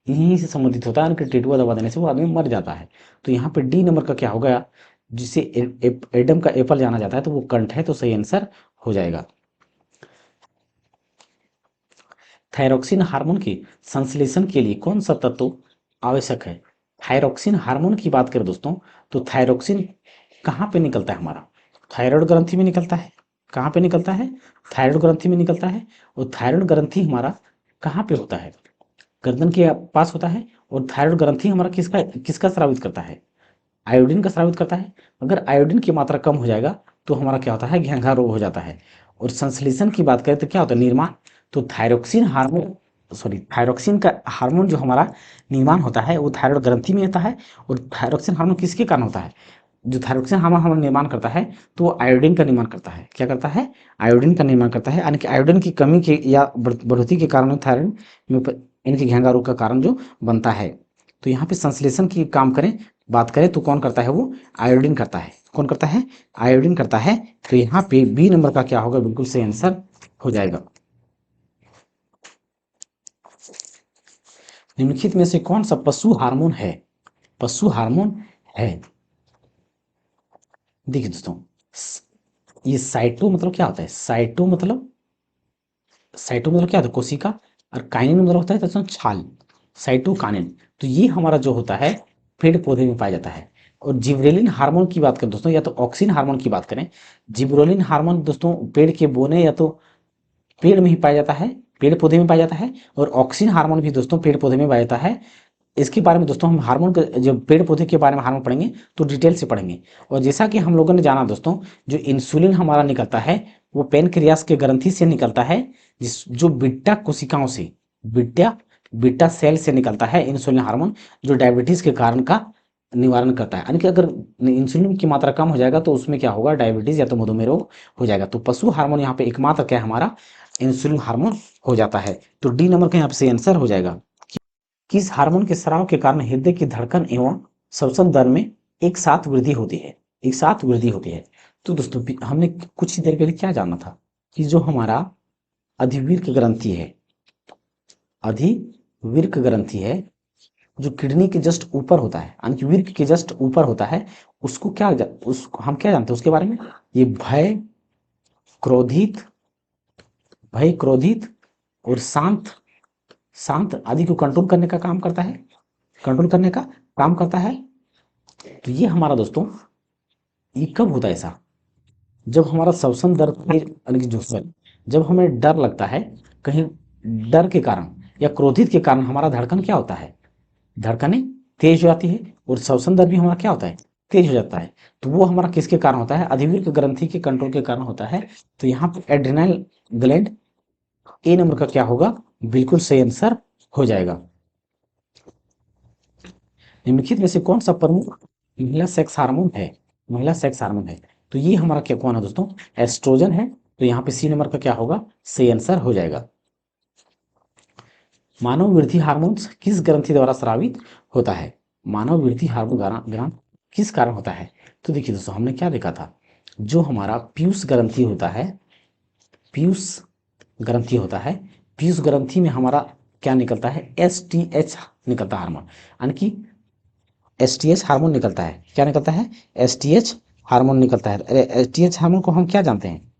यहीं से संबंधित होता है कि टेटुआ दबा देने से वो आदमी मर जाता है। तो यहाँ पे डी नंबर का क्या हो गया, जिसे एडम का एप्पल जाना जाता है, तो वो कंठ है। तो सही आंसर हो जाएगा। थायरोक्सिन हार्मोन के संश्लेषण के लिए कौन सा तत्व आवश्यक है? थायरोक्सिन हार्मोन की बात करें दोस्तों, तो थायरोक्सिन कहाँ पे निकलता है हमारा? थायराइड ग्रंथि में निकलता है। कहाँ पे निकलता है? थायराइड ग्रंथि में निकलता है। और थायराइड ग्रंथि हमारा कहाँ पे होता है? गर्दन के पास होता है। और थायराइड ग्रंथि हमारा किसका किसका स्रावित करता है? आयोडीन का स्रावित करता है। अगर आयोडीन की मात्रा कम हो जाएगा तो हमारा क्या होता है, घेंघा रोग हो जाता है। और संश्लेषण की बात करें तो क्या होता है, निर्माण। तो थायरोक्सिन हार्मोन, सॉरी, थायरोक्सिन का हार्मोन जो हमारा निर्माण होता है वो थायराइड ग्रंथि में होता है। और थायरोक्सिन हार्मोन किसके कारण होता है? जो थायरोक्सिन हार्मोन हमारा निर्माण करता है तो वो आयोडीन का निर्माण करता है। क्या करता है? आयोडीन का निर्माण करता है। यानी कि आयोडीन की कमी के या बढ़ोतरी के कारण थायराइड में यानी कि घेंघा रोग का कारण जो बनता है। तो यहाँ पे संश्लेषण की काम करें, बात करें तो कौन करता है, वो आयोडीन करता है। कौन करता है? आयोडीन करता है। तो यहाँ पे बी नंबर का क्या होगा, बिल्कुल सही आंसर हो जाएगा। निम्नलिखित में से कौन सा पशु हार्मोन है? पशु हार्मोन है। देखिए दोस्तों, ये साइटो मतलब क्या होता है, साइटो मतलब क्या होता है, कोशिका। और काइनिन मतलब होता है दोस्तों छाल, साइटोकाइनिन। तो ये हमारा जो होता है पेड़ पौधे में पाया जाता है। और जिब्रेलिन हार्मोन की बात करें दोस्तों, या तो ऑक्सिन हार्मोन की बात करें। जिब्रेलिन हार्मोन दोस्तों पेड़ के बोने या तो पेड़ में ही पाया जाता है, पेड़ पौधे में पाया जाता है। और ऑक्सिन हार्मोन भी दोस्तों पेड़ पौधे में पाया जाता है। इसके बारे में दोस्तों हम हार्मोन के जब पेड़ पौधे के बारे में हार्मोन पढ़ेंगे तो डिटेल से पढ़ेंगे। और जैसा कि हम लोगों ने जाना दोस्तों, जो इंसुलिन हमारा निकलता है वो पेनक्रियास के ग्रंथि से निकलता है, जिस जो बिट्टा कोशिकाओं से, बिट्टा बिट्टा सेल से निकलता है इंसुलिन हार्मोन, जो डायबिटीज के कारण का निवारण करता है। यानी कि अगर इंसुलिन की मात्रा कम हो जाएगा तो उसमें क्या होगा, डायबिटीज या तो मधुमेह रोग हो जाएगा। तो पशु हार्मोन यहाँ पे एकमात्र क्या है हमारा, इंसुलिन हार्मोन हो जाता है। तो डी नंबर का यहाँ पे आंसर हो जाएगा। किस हार्मोन के स्राव के कारण हृदय की धड़कन एवं श्वसन दर में एक साथ वृद्धि होती है? एक साथ वृद्धि होती है। तो दोस्तों हमने कुछ ही देर पहले क्या जाना था, कि जो हमारा अधिवृक्क ग्रंथि है, अधिवृक्क ग्रंथि है, जो किडनी के जस्ट ऊपर होता है, यानी कि वृक्क के जस्ट ऊपर होता है, उसको क्या उसको हम क्या जानते हैं उसके बारे में, ये क्रोधित भय क्रोधित और शांत शांत आदि को कंट्रोल करने का काम करता है, कंट्रोल करने का काम करता है। तो ये हमारा दोस्तों, ये कब होता है ऐसा, जब हमारा श्वसन दर यानी कि जो जब हमें डर लगता है, कहीं डर के कारण या क्रोधित के कारण हमारा धड़कन क्या होता है, धड़कनें तेज हो जाती है। और श्वसन दर भी हमारा क्या होता है, तेज हो जाता है। तो वो हमारा किसके कारण होता है, अधिवृक्क ग्रंथि के कंट्रोल के कारण होता है। तो यहाँ पे एड्रिनल ग्लैंड ए नंबर का क्या होगा, बिल्कुल सही आंसर हो जाएगा। निम्नलिखित में से कौन सा प्रमुख महिला सेक्स हार्मोन है? महिला सेक्स हार्मोन है, तो ये हमारा क्या कौन है दोस्तों? एस्ट्रोजन है। तो यहाँ पे सी नंबर का क्या होगा? सही आंसर हो जाएगा। मानव वृद्धि हार्मोन किस ग्रंथि द्वारा स्रावित होता है? मानव वृद्धि हार्मोन ग्रंथ किस कारण होता है? तो देखिए दोस्तों, हमने क्या देखा था, जो हमारा पीयूष ग्रंथि होता है, पीयूष ग्रंथि होता है, पीयूष ग्रंथि में हमारा क्या निकलता है? एसटीएच निकलता है हार्मोन, यानी कि एसटीएच हार्मोन निकलता है। क्या निकलता है? एसटीएच हार्मोन निकलता है। एसटीएच हार्मोन को हम क्या जानते हैं?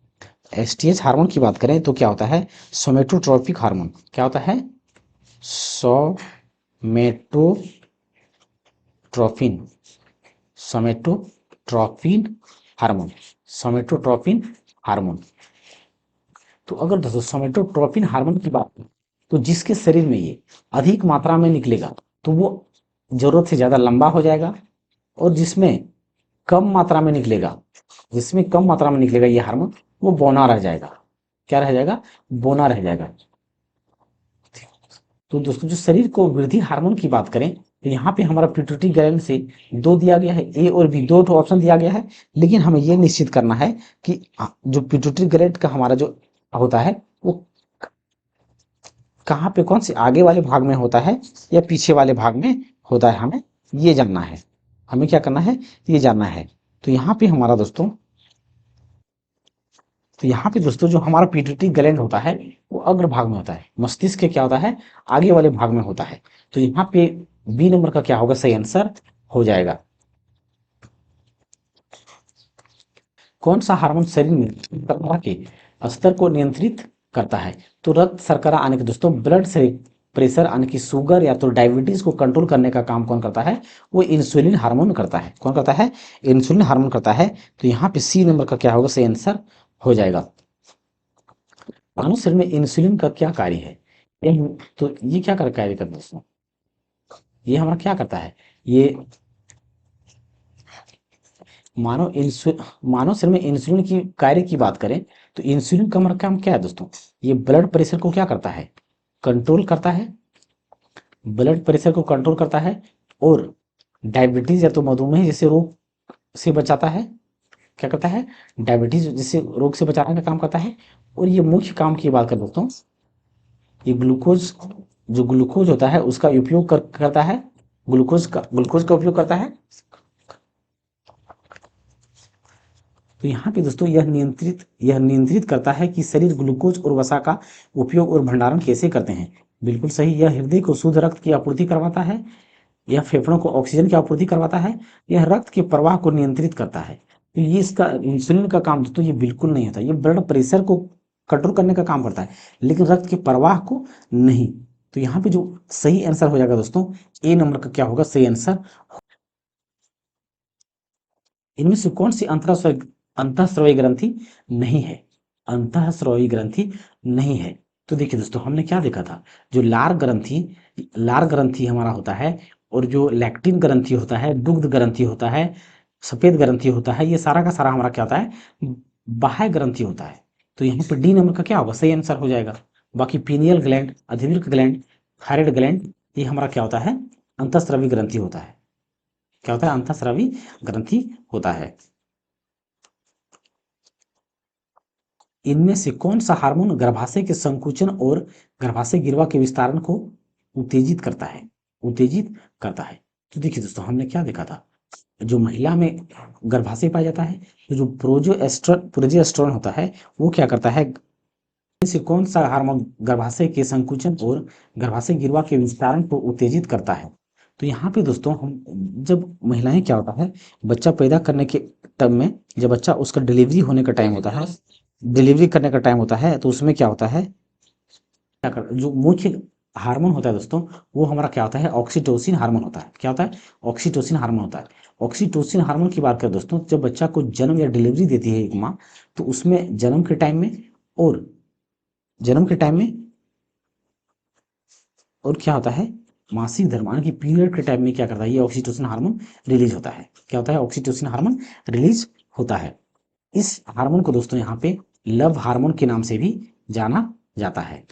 एसटीएच हार्मोन की बात करें तो क्या होता है? सोमेटोट्रोपिक हार्मोन। क्या होता है? Somatotropin, somatotropin hormone, somatotropin hormone. तो अगर दोस्तों सोमेटोट्रोपिन हार्मोन की बात करें तो जिसके शरीर में ये अधिक मात्रा में निकलेगा तो वो जरूरत से ज्यादा लंबा हो जाएगा, और जिसमें कम मात्रा में निकलेगा, जिसमें कम मात्रा में निकलेगा ये हार्मोन, वो बौना रह जाएगा। क्या रह जाएगा? बौना रह जाएगा। तो दोस्तों जो शरीर को वृद्धि हार्मोन की बात करें तो यहाँ पे हमारा पिट्यूटरी ग्लैंड से दो दिया गया है, ए और बी, दो ऑप्शन दिया गया है, लेकिन हमें ये निश्चित करना है कि जो पिट्यूटरी ग्लैंड का हमारा जो होता है वो कहाँ पे, कौन से आगे वाले भाग में होता है या पीछे वाले भाग में होता है, हमें ये जानना है। हमें क्या करना है? ये जानना है। तो यहाँ पे हमारा दोस्तों, तो यहाँ पे दोस्तों जो हमारा पिट्यूटरी ग्लैंड होता है वो अग्र भाग में होता है, मस्तिष्क के क्या होता है? आगे वाले भाग में होता है। तो यहाँ पे बी नंबर का क्या होगा? सही आंसर हो जाएगा। कौन सा हार्मोन शरीर में शर्करा के स्तर को नियंत्रित करता है? तो रक्त शर्करा आने के दोस्तों, ब्लड से प्रेशर आने की, शुगर या तो डायबिटीज को कंट्रोल करने का काम कौन करता है? वो इंसुलिन हार्मोन करता है। कौन करता है? इंसुलिन हार्मोन करता है। तो यहाँ पे सी नंबर का क्या होगा? सही आंसर हो जाएगा। मानव शरीर में इंसुलिन का क्या कार्य है? तो ये क्या कर कार्य करता है दोस्तों? ये हमारा क्या करता है? ये मानव शरीर में इंसुलिन की कार्य की बात करें तो इंसुलिन का हमारा काम क्या है दोस्तों? ये ब्लड प्रेशर को क्या करता है? कंट्रोल करता है। ब्लड प्रेशर को कंट्रोल करता है, और डायबिटीज या तो मधुमेह जैसे रोग से बचाता है। क्या करता है? डायबिटीज जैसे रोग से बचाने का काम करता है। और ये मुख्य काम की बात करें दोस्तों, ये ग्लूकोज, जो ग्लूकोज होता है उसका उपयोग करता है, ग्लूकोज का उपयोग करता है। तो यहाँ पे दोस्तों यह नियंत्रित करता है कि शरीर ग्लूकोज और वसा का उपयोग और भंडारण कैसे करते हैं। बिल्कुल सही। यह हृदय को शुद्ध रक्त की आपूर्ति करवाता है, यह फेफड़ों को ऑक्सीजन की आपूर्ति करवाता है, यह रक्त के प्रवाह को नियंत्रित करता है। तो ये इसका इंसुलिन का काम दोस्तों ये बिल्कुल नहीं होता। ये ब्लड प्रेशर को कंट्रोल करने का काम करता है, लेकिन रक्त के प्रवाह को नहीं। तो यहाँ पे जो सही आंसर हो जाएगा दोस्तों, ए नंबर का क्या होगा? सही आंसर। इनमें से कौन सी अंतःस्रावी ग्रंथि नहीं है? अंतःस्रावी ग्रंथि नहीं है। तो देखिए दोस्तों, हमने क्या देखा था, जो लार ग्रंथि हमारा होता है, और जो लैक्टिन ग्रंथि होता है, दुग्ध ग्रंथि होता है, सफेद ग्रंथि होता है, ये सारा का सारा हमारा क्या होता है? बाह्य ग्रंथि होता है। तो यहाँ पे डी नंबर का क्या होगा? सही आंसर हो जाएगा। बाकी पीनियल ग्लैंड, अधिवृक्क ग्लैंड, थायराइड ग्लैंड, ये हमारा क्या होता है? अंतःस्रावी ग्रंथि होता है। क्या होता है? अंतःस्रावी ग्रंथि होता है। इनमें से कौन सा हार्मोन गर्भाशय के संकुचन और गर्भाशय गिरवा के विस्तारण को उत्तेजित करता है? उत्तेजित करता है। तो देखिए दोस्तों, हमने क्या देखा था, जो महिला में गर्भाशय पाया जाता है, तो जो प्रोजेस्टेरोन होता है वो क्या करता है? इनमें से कौन सा हार्मोन गर्भाशय के संकुचन और गर्भाशय गिरवा के विस्तारण को उत्तेजित करता है? तो यहाँ पे दोस्तों, हम जब महिलाएं क्या होता है, बच्चा पैदा करने के टर्म में, जब बच्चा उसका डिलीवरी होने का टाइम होता है, डिलीवरी करने का टाइम होता है, तो उसमें क्या होता है, क्या कर, जो मुख्य हार्मोन होता है दोस्तों, वो हमारा क्या होता है? ऑक्सीटोसिन हार्मोन होता है। क्या होता है? ऑक्सीटोसिन हार्मोन होता है। ऑक्सीटोसिन हार्मोन की बात करें दोस्तों, जब बच्चा को जन्म या डिलीवरी देती है एक माँ, तो उसमें जन्म के टाइम में और जन्म के टाइम में और क्या होता है, मासिक धर्म यानी कि पीरियड के टाइम में क्या करता है, ये ऑक्सीटोसिन हार्मोन रिलीज होता है। क्या होता है? ऑक्सीटोसिन हार्मोन रिलीज होता है। इस हार्मोन को दोस्तों यहाँ पे लव हार्मोन के नाम से भी जाना जाता है।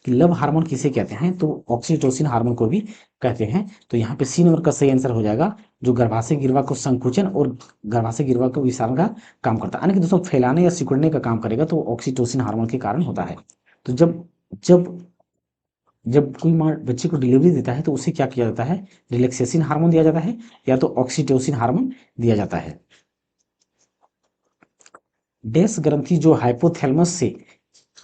कि लव हार्मोन किसे कहते हैं, तो ऑक्सीटोसिन हार्मोन को भी कहते हैं। तो यहाँ पे सी नंबर का सही आंसर हो जाएगा, जो गर्भाशय गिरवा को संकुचन और गर्भाशय गिरवा को विस्तारण का काम करता है, यानी कि दोस्तों फैलाने या सिकुड़ने का काम करेगा, तो ऑक्सीटोसिन हार्मोन के कारण होता है। तो जब जब जब कोई माँ बच्चे को डिलीवरी देता है तो उसे क्या किया जाता है, रिलैक्सेशन हार्मोन दिया जाता है या तो ऑक्सीटोसिन हार्मोन दिया जाता है। डैश ग्रंथि जो हाइपोथैलेमस से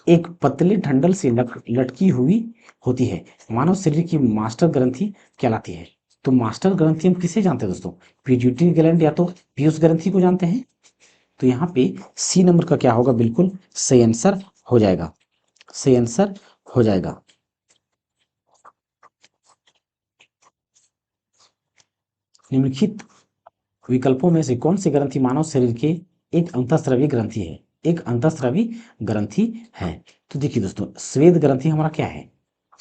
एक पतले डंडल से लटकी हुई होती है, मानव शरीर की मास्टर ग्रंथि कहलाती है। तो मास्टर ग्रंथि हम किसे जानते हैं दोस्तों, पिट्यूटरी ग्लैंड या तो पीयूष ग्रंथि को जानते हैं। तो यहाँ पे सी नंबर का क्या होगा, बिल्कुल सही आंसर हो जाएगा, सही आंसर हो जाएगा। निम्नलिखित विकल्पों में से कौन सी ग्रंथि मानव शरीर के एक अंतःस्रावी ग्रंथि है, एक अंतःस्रावी ग्रंथि है। तो देखिए दोस्तों, श्वेत ग्रंथि हमारा क्या है,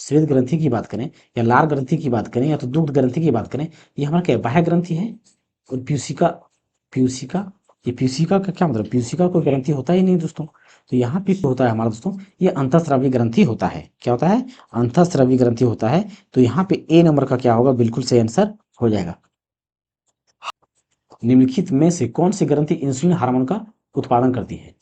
श्वेत ग्रंथि की बात करें या लाल ग्रंथि की बात करें या तो दुग्ध ग्रंथि की बात करें, ये हमारा क्या है, बाह्य ग्रंथि है। और पीयूषिका, पीयूषिका, ये पीयूषिका का क्या मतलब, पीयूषिका कोई ग्रंथि होता ही नहीं दोस्तों। तो यहाँ पे होता है हमारा दोस्तों, ये अंतःस्रावी ग्रंथि होता है। क्या होता है, अंतःस्रावी ग्रंथि होता है। तो यहाँ पे ए नंबर का क्या होगा, बिल्कुल सही आंसर हो जाएगा। निम्नलिखित में से कौन सी ग्रंथि इंसुलिन हार्मोन का उत्पादन करती है।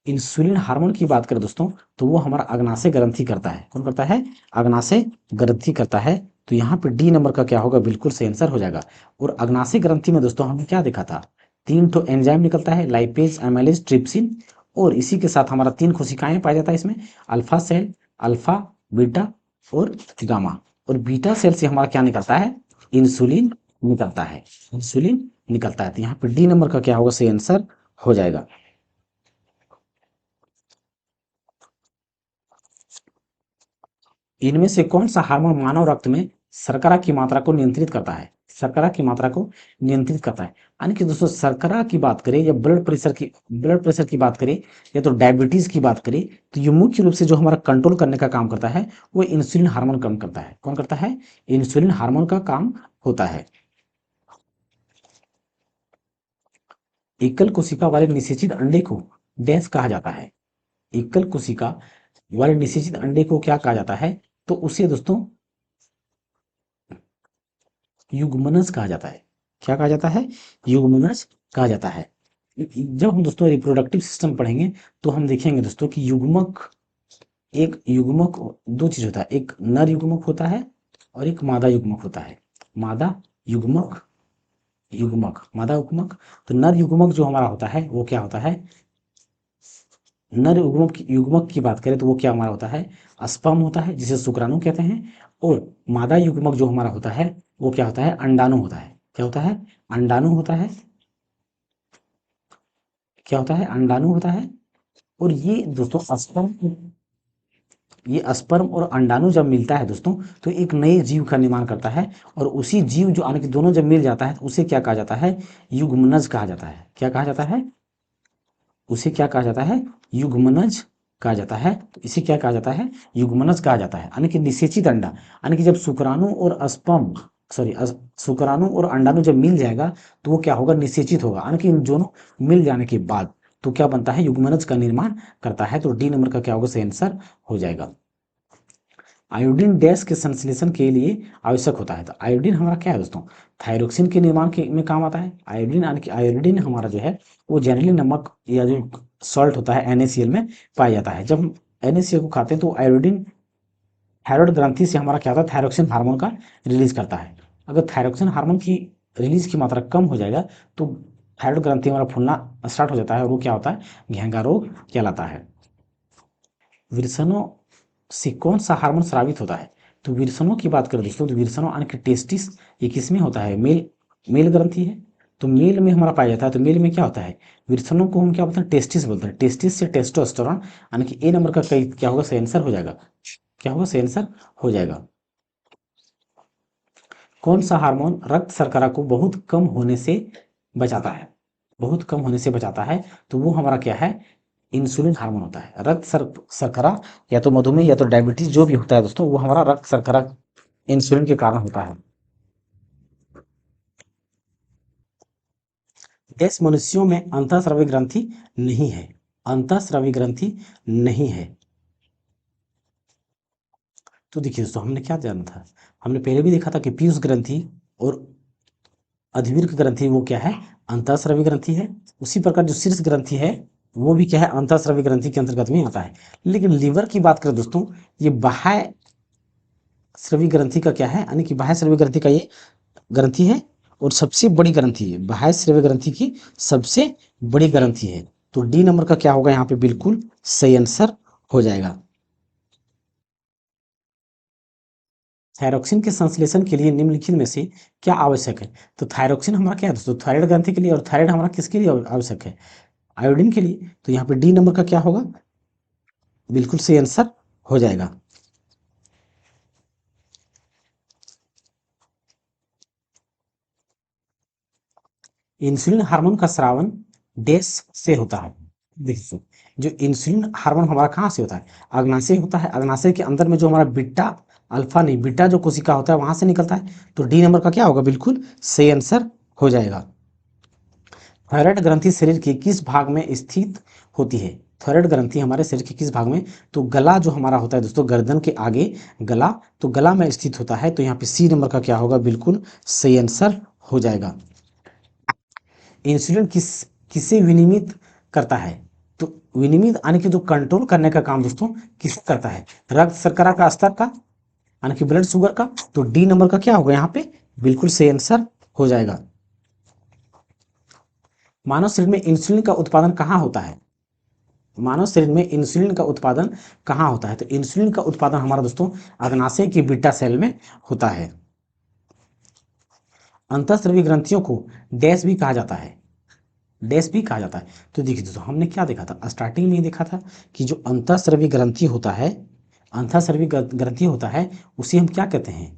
इंसुलिन हार्मोन की बात करें दोस्तों, तो वो हमारा अग्नाशय ग्रंथि करता है। कौन करता है, अग्नाशय ग्रंथि करता है। तो यहाँ पे डी नंबर का क्या होगा, बिल्कुल सही आंसर हो जाएगा। और अग्नाशय ग्रंथि में दोस्तों हमने क्या देखा था, तीन तो एंजाइम निकलता है, लाइपेज, एमाइलेज, ट्रिप्सिन। और इसी के साथ हमारा तीन कोशिकाएं पाया जाता है इसमें, अल्फा सेल, अल्फा, बीटा और गामा। और बीटा सेल से हमारा क्या निकलता है, इंसुलिन निकलता है, इंसुलिन निकलता है। तो यहाँ पे डी नंबर का क्या होगा, सही आंसर हो जाएगा। इनमें से कौन सा हार्मोन मानव रक्त में शर्करा की मात्रा को नियंत्रित करता है, शर्करा की मात्रा को नियंत्रित करता है। यानी कि दोस्तों शर्करा की बात करें या ब्लड प्रेशर की बात करें या तो डायबिटीज की बात करें, तो ये मुख्य रूप से जो हमारा कंट्रोल करने का काम करता है वो इंसुलिन हार्मोन काम करता है। कौन करता है, इंसुलिन हार्मोन का काम होता है। एकल कोशिका वाले निषेचित अंडे को डैश कहा जाता है, एकल कोशिका वाले निषेचित अंडे को क्या कहा जाता है, तो उसे दोस्तों युग्मनज कहा जाता है। क्या कहा जाता है, युग्मनज कहा जाता है। जब हम दोस्तों रिप्रोडक्टिव सिस्टम पढ़ेंगे तो हम देखेंगे दोस्तों कि युग्मक, एक युग्मक दो चीज होता है, एक नर युग्मक होता है और एक मादा युग्मक होता है। मादा युग्मक, युग्मक, मादा युग्मक। तो नर युग्मक जो हमारा होता है वो क्या होता है, नर युग्मक की बात करें तो वो क्या हमारा होता है, स्पर्म होता है जिसे शुक्राणु कहते हैं। और मादा युग्मक जो हमारा होता है वो क्या होता है, अंडाणु होता है। क्या होता है, अंडाणु होता है। क्या होता है, अंडाणु होता है। और ये दोस्तों स्पर्म, ये स्पर्म और अंडाणु जब मिलता है दोस्तों तो एक नए जीव का निर्माण करता है। और उसी जीव जो यानी कि दोनों जब मिल जाता है तो उसे क्या कहा जाता है, युग्मनज कहा जाता है। क्या कहा जाता है, उसे क्या कहा जाता है, युग्मनज कहा जाता है। तो इसे क्या कहा जाता है, युग्मनज कहा जाता है। यानी कि निषेचित अंडा, यानी कि जब शुक्राणु और स्पर्म, सॉरी, शुक्राणु और अंडाणु जब मिल जाएगा तो वो क्या होगा, निषेचित होगा। यानी कि इन दोनों मिल जाने के बाद तो क्या बनता है, युग्मनज का निर्माण करता है। तो डी नंबर का क्या होगा, सही आंसर हो जाएगा। आयोडीन डैश के संश्लेषण के लिए आवश्यक होता है। तो आयोडीन हमारा क्या है दोस्तों, थायरोक्सिन के निर्माण के में काम आता है। आयोडीन यानी कि आयोडीन हमारा जो है वो जनरली नमक या जो सॉल्ट होता है NaCl में पाया जाता है। जब हम NaCl को खाते हैं तो आयोडीन थायराइड ग्रंथि से हमारा क्या होता है, थायरोक्सिन हार्मोन का रिलीज करता है। अगर थायरोक्सिन हार्मोन की रिलीज की मात्रा कम हो जाएगा तो थायराइड ग्रंथि हमारा फूलना स्टार्ट हो जाता है और वो क्या होता है, घेंगा रोग कहलाता है। विरसनों से कौन सा हार्मोन स्रावित होता है। तो विरसनों की बात करें दोस्तों तो विरसनों यानी कि टेस्टिस, ये किसमें होता है, मेल, मेल ग्रंथि है। तो मेल में हमारा पाया जाता है। तो मेल में क्या होता है, विरसनों को हम क्या बोलते हैं, टेस्टिस बोलते हैं। टेस्टिस से टेस्टोस्टेरोन, यानी कि ए नंबर का कई क्या होगा, सही आंसर हो जाएगा। क्या होगा, सही आंसर हो जाएगा। कौन सा हार्मोन रक्त शर्करा को बहुत कम होने से बचाता है, बहुत कम होने से बचाता है। तो वो हमारा क्या है, इंसुलिन हार्मोन होता है। शर्करा या तो मधुमेह या तो डायबिटीज जो भी होता है दोस्तों वो हमारा रक्त शर्करा इंसुलिन के कारण होता है। इस मनुष्यों में अंतःस्रावी ग्रंथि नहीं है, अंतःस्रावी ग्रंथि नहीं है। तो देखिए दोस्तों, हमने क्या जाना था, हमने पहले भी देखा था कि पीयूष ग्रंथि और अधिवीर्य ग्रंथि वो क्या है, अंतःस्रावी ग्रंथि है। उसी प्रकार जो शीर्ष ग्रंथि है वो भी क्या है, अंतःस्रावी ग्रंथि के अंतर्गत में आता है। लेकिन लीवर की बात करें दोस्तों, ये बाह्य स्रवी ग्रंथि का क्या है, यानी कि बाह्य स्रवी ग्रंथि का ये ग्रंथि है और सबसे बड़ी ग्रंथि है, बाह्य स्रवी ग्रंथि की सबसे बड़ी ग्रंथि है। तो डी नंबर का क्या होगा यहाँ पे, बिल्कुल सही आंसर हो जाएगा। थायरोक्सिन के संश्लेषण के लिए निम्नलिखित में से क्या आवश्यक है। तो थायरोक्सिन हमारा क्या है दोस्तों, थायराइड ग्रंथि के लिए, और थायराइड हमारा किसके लिए आवश्यक है, आयोडीन के लिए। तो यहाँ पे डी नंबर का क्या होगा, बिल्कुल सही आंसर हो जाएगा। इंसुलिन हार्मोन का स्रावन डैश से होता है। देखिए, जो इंसुलिन हार्मोन हमारा कहाँ से होता है, अग्नाशय होता है। अग्नाशय के अंदर में जो हमारा बीटा अल्फा नहीं, बीटा जो कोशिका होता है वहां से निकलता है। तो डी नंबर का क्या होगा, बिल्कुल सही आंसर हो जाएगा। थायराइड ग्रंथि शरीर के किस भाग में स्थित होती है। थायराइड ग्रंथि हमारे शरीर के किस भाग में, तो गला जो हमारा होता है दोस्तों, गर्दन के आगे गला, तो गला में स्थित होता है। तो यहाँ पे सी नंबर का क्या होगा, बिल्कुल सही आंसर हो जाएगा। इंसुलिन किसे विनियमित करता है। तो विनियमित यानी कि जो कंट्रोल करने का काम दोस्तों किसे करता है, रक्त शर्करा का स्तर का, यानी कि ब्लड शुगर का। तो डी नंबर का क्या होगा यहाँ पे, बिल्कुल सही आंसर हो जाएगा। मानव शरीर में इंसुलिन का उत्पादन कहाँ होता है। मानव शरीर में इंसुलिन का उत्पादन कहाँ होता है। तो इंसुलिन का उत्पादन हमारा दोस्तों अग्नाशय की बीटा सेल में होता है। अंतःस्रावी ग्रंथियों को डैश भी कहा जाता है, डैश भी कहा जाता है। तो देखिए दोस्तों, हमने क्या देखा था, स्टार्टिंग में ही देखा था कि जो अंतःस्रावी ग्रंथि होता है, अंतःस्रावी ग्रंथि होता है, उसे हम क्या कहते हैं,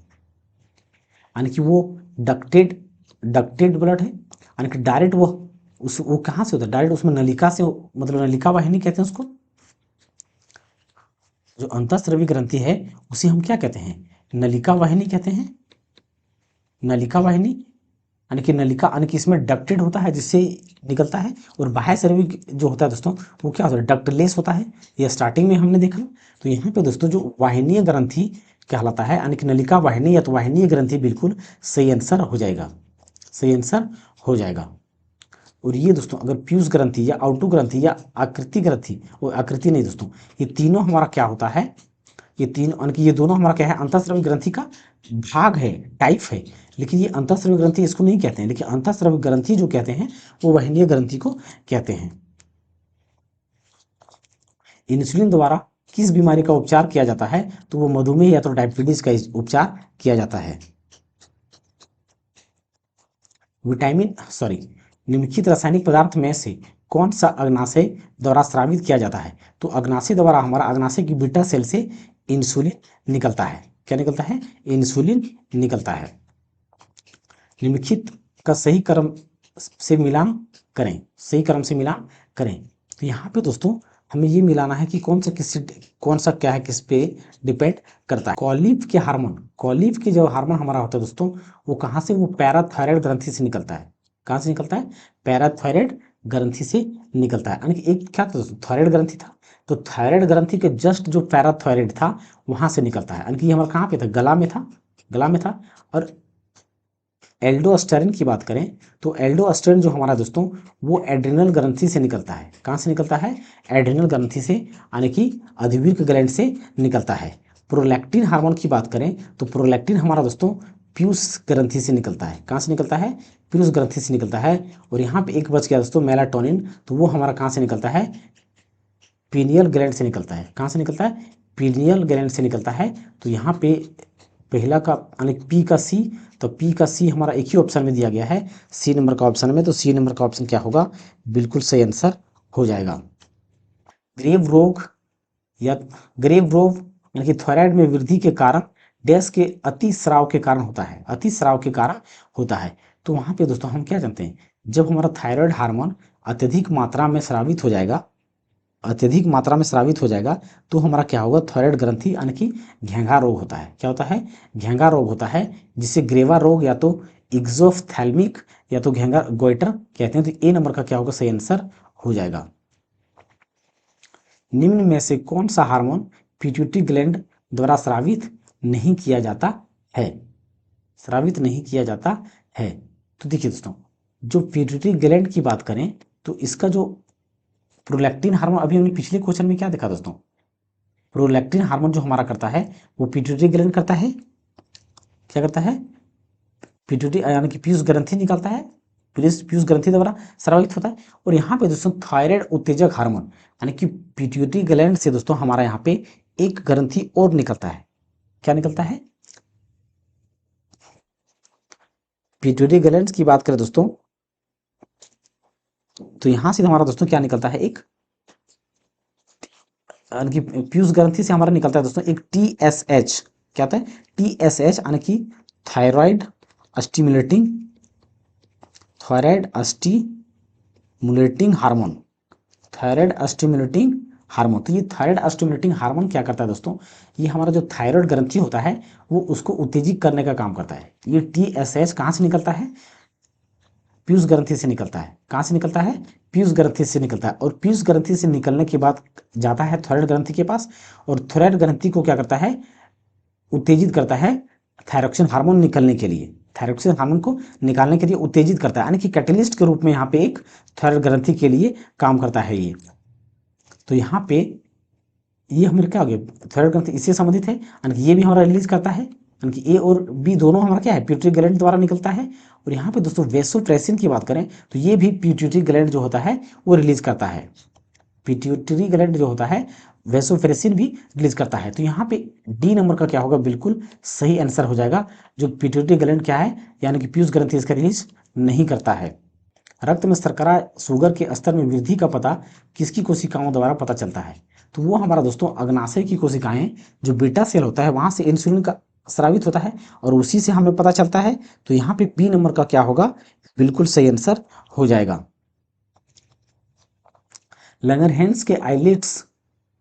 यानी कि वो डक्टेड डक्टेड ब्लड है, यानी कि डायरेक्ट वो कहाँ से होता है, डायरेक्ट उसमें नलिका से मतलब नलिका वाहिनी कहते हैं उसको। जो अंतःस्रावी ग्रंथि है उसे हम क्या कहते हैं, नलिका वाहिनी कहते हैं, नलिका वाहिनी, यानी कि नलिका, यानी कि इसमें डक्टेड होता है जिससे निकलता है। और बाह्य स्रावी जो होता है दोस्तों वो क्या होता है, डक्टलेस होता है। ये स्टार्टिंग में हमने देखा। तो यहाँ पे दोस्तों जो वाहिनीय ग्रंथि कहलाता है, यानी कि नलिका वाहिनी या तो वाहिनीय ग्रंथि, बिल्कुल सही आंसर हो जाएगा, सही आंसर हो जाएगा। और ये दोस्तों अगर पीयूष ग्रंथि या आउटू ग्रंथि या आकृति ग्रंथि, वो आकृति नहीं दोस्तों, ये तीनों हमारा क्या होता है, ये तीन, यानी कि ये दोनों हमारा क्या है, अंतःस्रावी ग्रंथि का भाग है, टाइप है। लेकिन ये अंतःस्रावी ग्रंथि इसको नहीं कहते हैं, लेकिन अंतःस्रावी ग्रंथि जो कहते हैं वो वाहिनीय ग्रंथि को कहते हैं। इंसुलिन द्वारा किस बीमारी का उपचार किया जाता है। तो वो मधुमेह या तो डायबिटीज का उपचार किया जाता है। विटामिन सॉरी निम्नलिखित रासायनिक पदार्थ में से कौन सा अग्नाशय द्वारा स्रावित किया जाता है। तो अग्नाशय द्वारा हमारा अग्नाशय की बीटा सेल से इंसुलिन निकलता है, क्या निकलता है, इंसुलिन निकलता है। निम्नलिखित का सही क्रम से मिलान करें, सही क्रम से मिलान करें। तो यहाँ पे दोस्तों हमें ये मिलाना है कि कौन सा क्या है, किस पे डिपेंड करता है। कॉलीफ के हार्मोन, कॉलीफ के जो हार्मोन हमारा होता है दोस्तों, वो कहाँ से, वो पैराथायराइड ग्रंथि से निकलता है। कहाँ से निकलता है, पैराथायराइड ग्रंथि से निकलता है। यानी कि एक क्या था दोस्तों, थायराइड ग्रंथि था, तो थायराइड ग्रंथि के जस्ट जो पैराथायराइड था वहां से निकलता है। यानी कि ये हमारा कहाँ पे था, गला में था, गला में था। और एल्डोस्टेरिन की बात करें तो एल्डोस्टेरिन जो हमारा दोस्तों वो एड्रिनल ग्रंथि से निकलता है। कहाँ से निकलता है, एड्रिनल ग्रंथि से, यानी कि अधिवीर्य ग्लैंड से निकलता है। प्रोलैक्टिन हार्मोन की बात करें तो प्रोलैक्टिन हमारा दोस्तों पीयूष ग्रंथि से निकलता है। कहाँ से निकलता है, पीयूष ग्रंथि से निकलता है। और यहाँ पे एक बच गया दोस्तों मेलाटोनिन, तो वो हमारा कहाँ से निकलता है, पीनियल ग्लैंड से निकलता है। कहाँ से निकलता है, पीनियल ग्लैंड से निकलता है। तो यहाँ पे पहला का यानी पी का सी, तो पी का सी हमारा एक ही ऑप्शन में दिया गया है, सी नंबर का ऑप्शन में। तो सी नंबर का ऑप्शन क्या होगा, बिल्कुल सही आंसर हो जाएगा। ग्रेव रोग या ग्रेव रोग यानी कि थायराइड में वृद्धि के कारण डैश के अतिस्राव के कारण होता है, अतिस्राव के कारण होता है। तो वहां पे दोस्तों हम क्या जानते हैं, जब हमारा थायराइड हार्मोन अत्यधिक मात्रा में स्रावित हो जाएगा, अत्यधिक मात्रा में स्रावित हो जाएगा, तो हमारा क्या होगा, थायराइड ग्रंथि यानी कि घेंघा रोग होता है। क्या होता है, घेंघा रोग होता है, जिसे ग्रेवा रोग या तो इग्जोफ्थैल्मिक या तो घेंघा गोइटर कहते हैं। तो ए नंबर का क्या होगा, सही आंसर हो जाएगा। निम्न में से कौन सा हार्मोन पिट्यूटरी ग्लैंड द्वारा स्रावित नहीं किया जाता है, स्रावित नहीं किया जाता है। तो देखिए दोस्तों, जो पिट्यूटरी ग्लैंड की बात करें तो इसका जो प्रोलैक्टिन हार्मोन, अभी हमने पिछले क्वेश्चन में क्या देखा दोस्तों, प्रोलैक्टिन हार्मोन जो हमारा करता है वो पिट्यूटरी ग्लैंड करता है, क्या करता है, पिट्यूटरी यानी कि पीयूष ग्रंथि निकलता है, पीयूष ग्रंथि द्वारा स्रावित होता है। और यहाँ पे दोस्तों थायराइड उत्तेजक हार्मोन यानी कि पिट्यूटरी ग्लैंड से दोस्तों हमारा यहाँ पे एक ग्रंथि और निकलता है, क्या निकलता है, पिट्यूटरी ग्लैंड की बात करें दोस्तों तो यहाँ से हमारा दोस्तों क्या निकलता है, एक यानी कि पीयूष ग्रंथि से हमारा निकलता है दोस्तों एक TSH, क्या होता है, TSH यानी कि thyroid stimulating, thyroid stimulating hormone, thyroid stimulating hormone. तो ये थायराइड स्टिमुलेटिंग हार्मोन क्या करता है दोस्तों, ये हमारा जो थायराइड ग्रंथि होता है वो उसको उत्तेजित करने का काम करता है। ये TSH कहाँ से निकलता है, पीयूष ग्रंथि से निकलता है, कहाँ से निकलता है, पीयूष ग्रंथि से निकलता है। और पीयूष ग्रंथि से निकलने के बाद जाता है थायराइड ग्रंथि के पास, और थायराइड ग्रंथि को क्या करता है, उत्तेजित करता है थायरोक्सिन हार्मोन निकलने के लिए, थायरोक्सिन हार्मोन को निकालने के लिए उत्तेजित करता है, यानी कि कैटलिस्ट के रूप में यहाँ पे एक थायराइड ग्रंथि के लिए काम करता है ये। तो यहाँ पे ये हमारे क्या हो गया, थायराइड ग्रंथि इससे संबंधित है, यानी कि ये भी हमारा रिलीज करता है, यानी कि ए और बी दोनों हमारा क्या है, पिट्यूटरी ग्लैंड द्वारा निकलता है। और यहाँ पे दोस्तों वेसोप्रेसिन की बात करें तो ये भी पिट्यूटरी ग्लैंड जो होता है वो रिलीज करता है, पिट्यूटरी ग्लैंड जो होता है वेसोप्रेसिन भी रिलीज करता है। तो यहाँ पे डी नंबर का क्या होगा, बिल्कुल सही आंसर हो जाएगा, जो पिट्यूटरी ग्लैंड क्या है, यानी कि पीयूष ग्रंथि इसका रिलीज नहीं करता है। रक्त में शर्करा शुगर के स्तर में वृद्धि का पता किसकी कोशिकाओं द्वारा पता चलता है, तो वो हमारा दोस्तों अग्नाशय की कोशिकाएं, जो बीटा सेल होता है वहां से इंसुलिन का स्रावित होता है और उसी से हमें पता चलता है। तो यहाँ पे बी नंबर का क्या होगा, बिल्कुल सही आंसर हो जाएगा। लंगरहैंस के आइलेट्स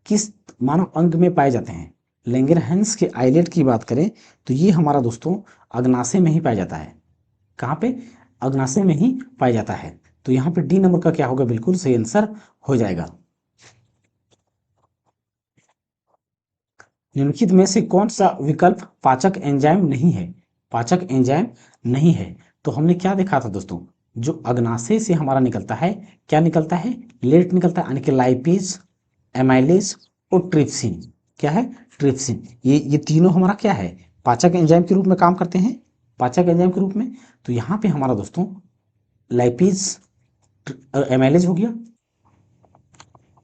किस मानव अंग में पाए जाते हैं, लंगरहैंस के आइलेट की बात करें तो ये हमारा दोस्तों अग्नाशय में ही पाया जाता है, कहाँ पे, अग्नाशय में ही पाया जाता है। तो यहाँ पे डी नंबर का क्या होगा, बिल्कुल सही आंसर हो जाएगा। निम्नलिखित में से कौन सा विकल्प पाचक एंजाइम नहीं है, पाचक एंजाइम नहीं है। तो हमने क्या देखा था दोस्तों, जो अग्नाशय से हमारा निकलता है, क्या निकलता है, लेट निकलता है, यानी कि लाइपेज, एमाइलेज और ट्रिप्सिन, क्या है, ट्रिप्सिन, ये तीनों हमारा क्या है, पाचक एंजाइम के रूप में काम करते हैं, पाचक एंजाइम के रूप में। तो यहाँ पे हमारा दोस्तों लाइपेज एमाइलेज हो गया,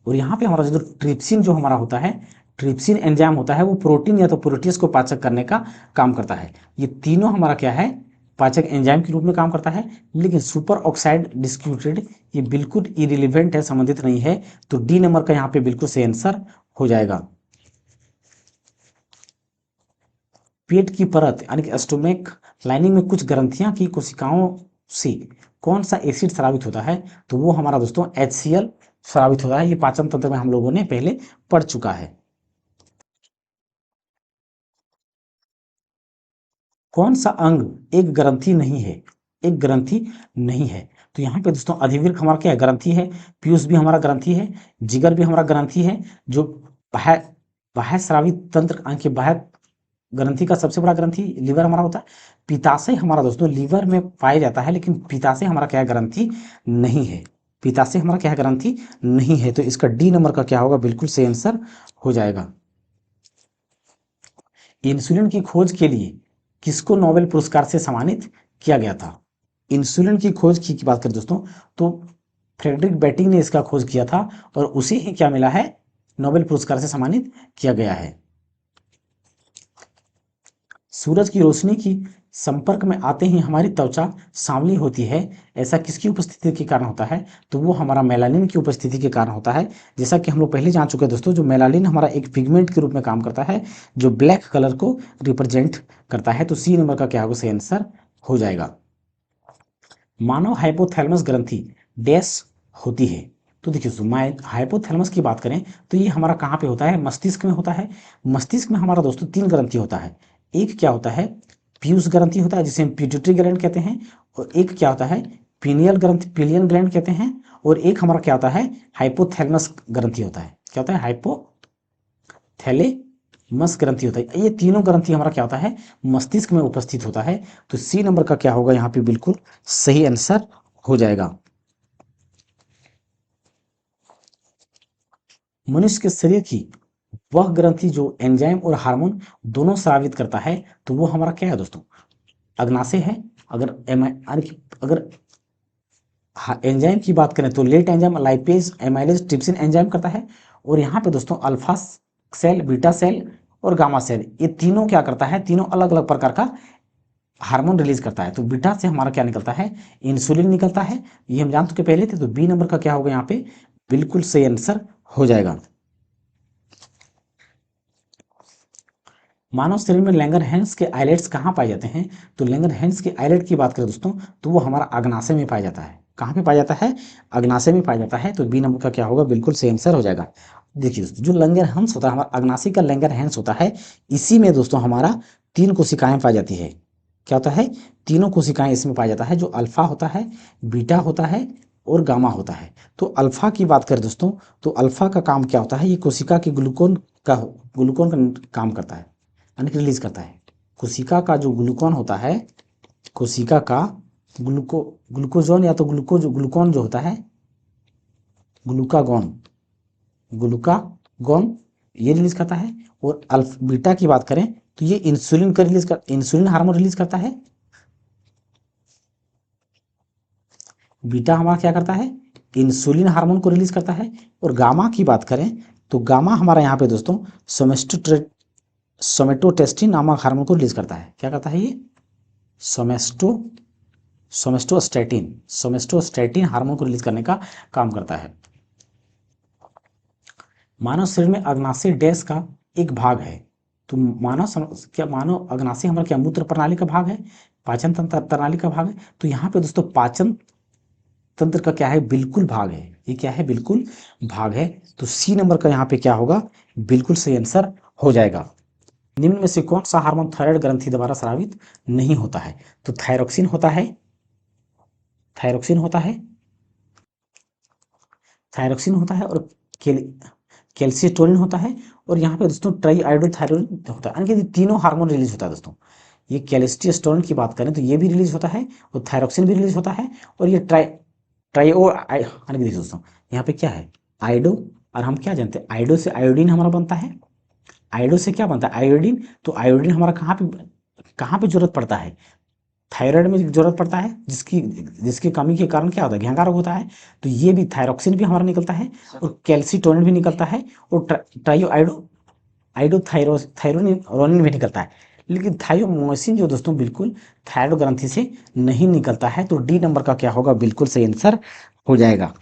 और यहाँ पे हमारा जो ट्रिप्सिन जो हमारा होता है, ट्रिप्सिन एंजाइम होता है वो प्रोटीन या तो प्रोटीज को पाचक करने का काम करता है। ये तीनों हमारा क्या है, पाचक एंजाइम के रूप में काम करता है। लेकिन सुपर ऑक्साइड डिस्क्यूटेड ये बिल्कुल इरिलीवेंट है, संबंधित नहीं है। तो डी नंबर का यहाँ पे बिल्कुल सही आंसर हो जाएगा। पेट की परत यानी कि स्टोमक लाइनिंग में कुछ ग्रंथियां की कोशिकाओं से कौन सा एसिड स्रावित होता है, तो वो हमारा दोस्तों HCl स्रावित होता है। ये पाचन तंत्र में हम लोगों ने पहले पढ़ चुका है। कौन सा अंग एक ग्रंथि नहीं है, एक ग्रंथि नहीं है। तो यहाँ पे दोस्तों अधिवृक्क हमारा क्या है, ग्रंथि है, पीयूष भी हमारा ग्रंथि है, जिगर भी हमारा ग्रंथि है, जो बाह्य बाह्य स्रावित तंत्र यानी कि बाह्य ग्रंथि का सबसे बड़ा ग्रंथि लीवर हमारा होता है। पित्ताशय हमारा दोस्तों लीवर में पाया जाता है, लेकिन पित्ताशय हमारा क्या है, ग्रंथि नहीं है, पित्ताशय हमारा क्या है, ग्रंथि नहीं है। तो इसका डी नंबर का क्या होगा, बिल्कुल सही आंसर हो जाएगा। इंसुलिन की खोज के लिए किसको नोबेल पुरस्कार से सम्मानित किया गया था। इंसुलिन की खोज की बात करें दोस्तों तो फ्रेडरिक बेटिंग ने इसका खोज किया था, और उसे ही क्या मिला है, नोबेल पुरस्कार से सम्मानित किया गया है। सूरज की रोशनी की संपर्क में आते ही हमारी त्वचा सांवली होती है, ऐसा किसकी उपस्थिति के कारण होता है, तो वो हमारा मेलानिन की उपस्थिति के कारण होता है। जैसा कि हम लोग पहले जान चुके हैं दोस्तों, जो मेलानिन हमारा एक पिगमेंट के रूप में काम करता है, जो ब्लैक कलर को रिप्रेजेंट करता है। तो सी नंबर का क्या होगा, सही आंसर हो जाएगा। मानव हाइपोथैलेमस ग्रंथि डैश होती है। तो देखिए दोस्तों, हाइपोथैलेमस की बात करें तो ये हमारा कहाँ पे होता है, मस्तिष्क में होता है। मस्तिष्क में हमारा दोस्तों 3 ग्रंथि होता है। एक क्या होता है, पीयूष ग्रंथि होता है जिसे हम पिट्यूटरी ग्लैंड कहते हैं, और एक क्या होता है, पीनियल ग्रंथि, पिलियन ग्लैंड कहते हैं, और एक हमारा क्या होता है, हाइपोथैलेमस ग्रंथि होता है। क्या होता है, हाइपोथैलेमस मस ग्रंथि होता है। ये तीनों ग्रंथि हमारा क्या होता है, मस्तिष्क में उपस्थित होता है। तो सी नंबर का क्या होगा यहाँ पे बिल्कुल सही आंसर हो जाएगा। मनुष्य के शरीर की वह ग्रंथि जो एंजाइम और हार्मोन दोनों स्रावित करता है, तो वो हमारा क्या है दोस्तों, अग्नाशय है। अगर अगर एंजाइम की बात करें तो लेट enzyme lipase amylase trypsin enzyme करता है। और यहाँ पे दोस्तों अल्फा सेल, बीटा सेल और गामा सेल, ये तीनों क्या करता है, तीनों अलग अलग प्रकार का हार्मोन रिलीज करता है। तो बीटा से हमारा क्या निकलता है, इंसुलिन निकलता है। ये हम जान चुके पहले थे। तो बी नंबर का क्या होगा यहाँ पे बिल्कुल सही आंसर हो जाएगा। मानव शरीर में लैंगरहैंस के आइलेट्स कहाँ पाए जाते हैं? तो लैंगरहैंस के आइलेट की बात करें दोस्तों, तो वो हमारा अग्नाशय में पाया जाता है। कहाँ पे पाया जाता है, अग्नाशय में पाया जाता है। तो बी नंबर का क्या होगा बिल्कुल सही आंसर हो जाएगा। देखिए दोस्तों, जो लैंगरहैंस होता है, हमारा अग्नाशय का लैंगरहैंस होता है, इसी में दोस्तों हमारा 3 कोशिकाएं पाई जाती है। क्या होता है, तीनों कोशिकाएं इसमें पाया जाता है, जो अल्फा होता है, बीटा होता है और गामा होता है। तो अल्फा की बात करें दोस्तों, तो अल्फा का काम क्या होता है, ये कोशिका के ग्लूकोन का काम करता है, यानी कि रिलीज करता है। कोशिका का जो ग्लूकोन होता है, कोशिका का ग्लूकोजोन या तो ग्लूकोन जो होता है, ग्लूकागोन, ग्लूकागोन ये रिलीज करता है। और बीटा की बात करें तो ये इंसुलिन हार्मोन रिलीज करता है। बीटा हमारा क्या करता है, इंसुलिन हार्मोन को रिलीज करता है। और गामा की बात करें तो गामा हमारा यहाँ पे दोस्तों सोमेटोटेस्टिन नामक हार्मोन को रिलीज करता है। क्या करता है ये, सोमेस्टो सोमेस्टोस्टैटिन हार्मोन को रिलीज करने का काम करता है। मानव शरीर में अग्नाशय डैश का एक भाग है। तो मानव अग्नाशय हमारा क्या मूत्र प्रणाली का भाग है, पाचन तंत्र प्रणाली का भाग है। तो यहाँ पे दोस्तों पाचन तंत्र का क्या है, बिल्कुल भाग है। ये क्या है, बिल्कुल भाग है। तो सी नंबर का यहाँ पे क्या होगा बिल्कुल सही आंसर हो जाएगा। निम्न में से कौन सा हार्मोन थायराइड ग्रंथि द्वारा स्रावित नहीं होता है? तो थायरोक्सिन होता है, थायरोक्सिन होता है, थायरोक्सिन होता है और कैल्सिटोनिन होता है। और यहाँ पे दोस्तों ट्राई आयोडोथायरोन होता है, यानी कि तीनों हार्मोन रिलीज होता है दोस्तों। ये कैल्सिटोनिन की बात करें तो ये भी रिलीज होता है और थायरोक्सिन भी रिलीज होता है। और ये ट्राइओ यानी कि देखिए दोस्तों, यहाँ पे क्या है, आयोडो, और हम क्या जानते हैं, आयोडो से आयोडीन हमारा बनता है। आयोडो से क्या बनता है, आयोडीन। तो आयोडीन हमारा कहाँ पे जरूरत पड़ता है, थायराइड में जरूरत पड़ता है, जिसकी जिसकी कमी के कारण क्या होता है, घेंगा रोग होता है। तो ये भी थायरोक्सिन भी हमारा निकलता है और कैल्सिटोनिन भी निकलता है और ट्राइयो आयोडोथायरोनिन भी निकलता है। लेकिन थायोमोसिन जो दोस्तों बिल्कुल थायराइड ग्रंथि से नहीं निकलता है। तो डी नंबर का क्या होगा बिल्कुल सही आंसर हो जाएगा।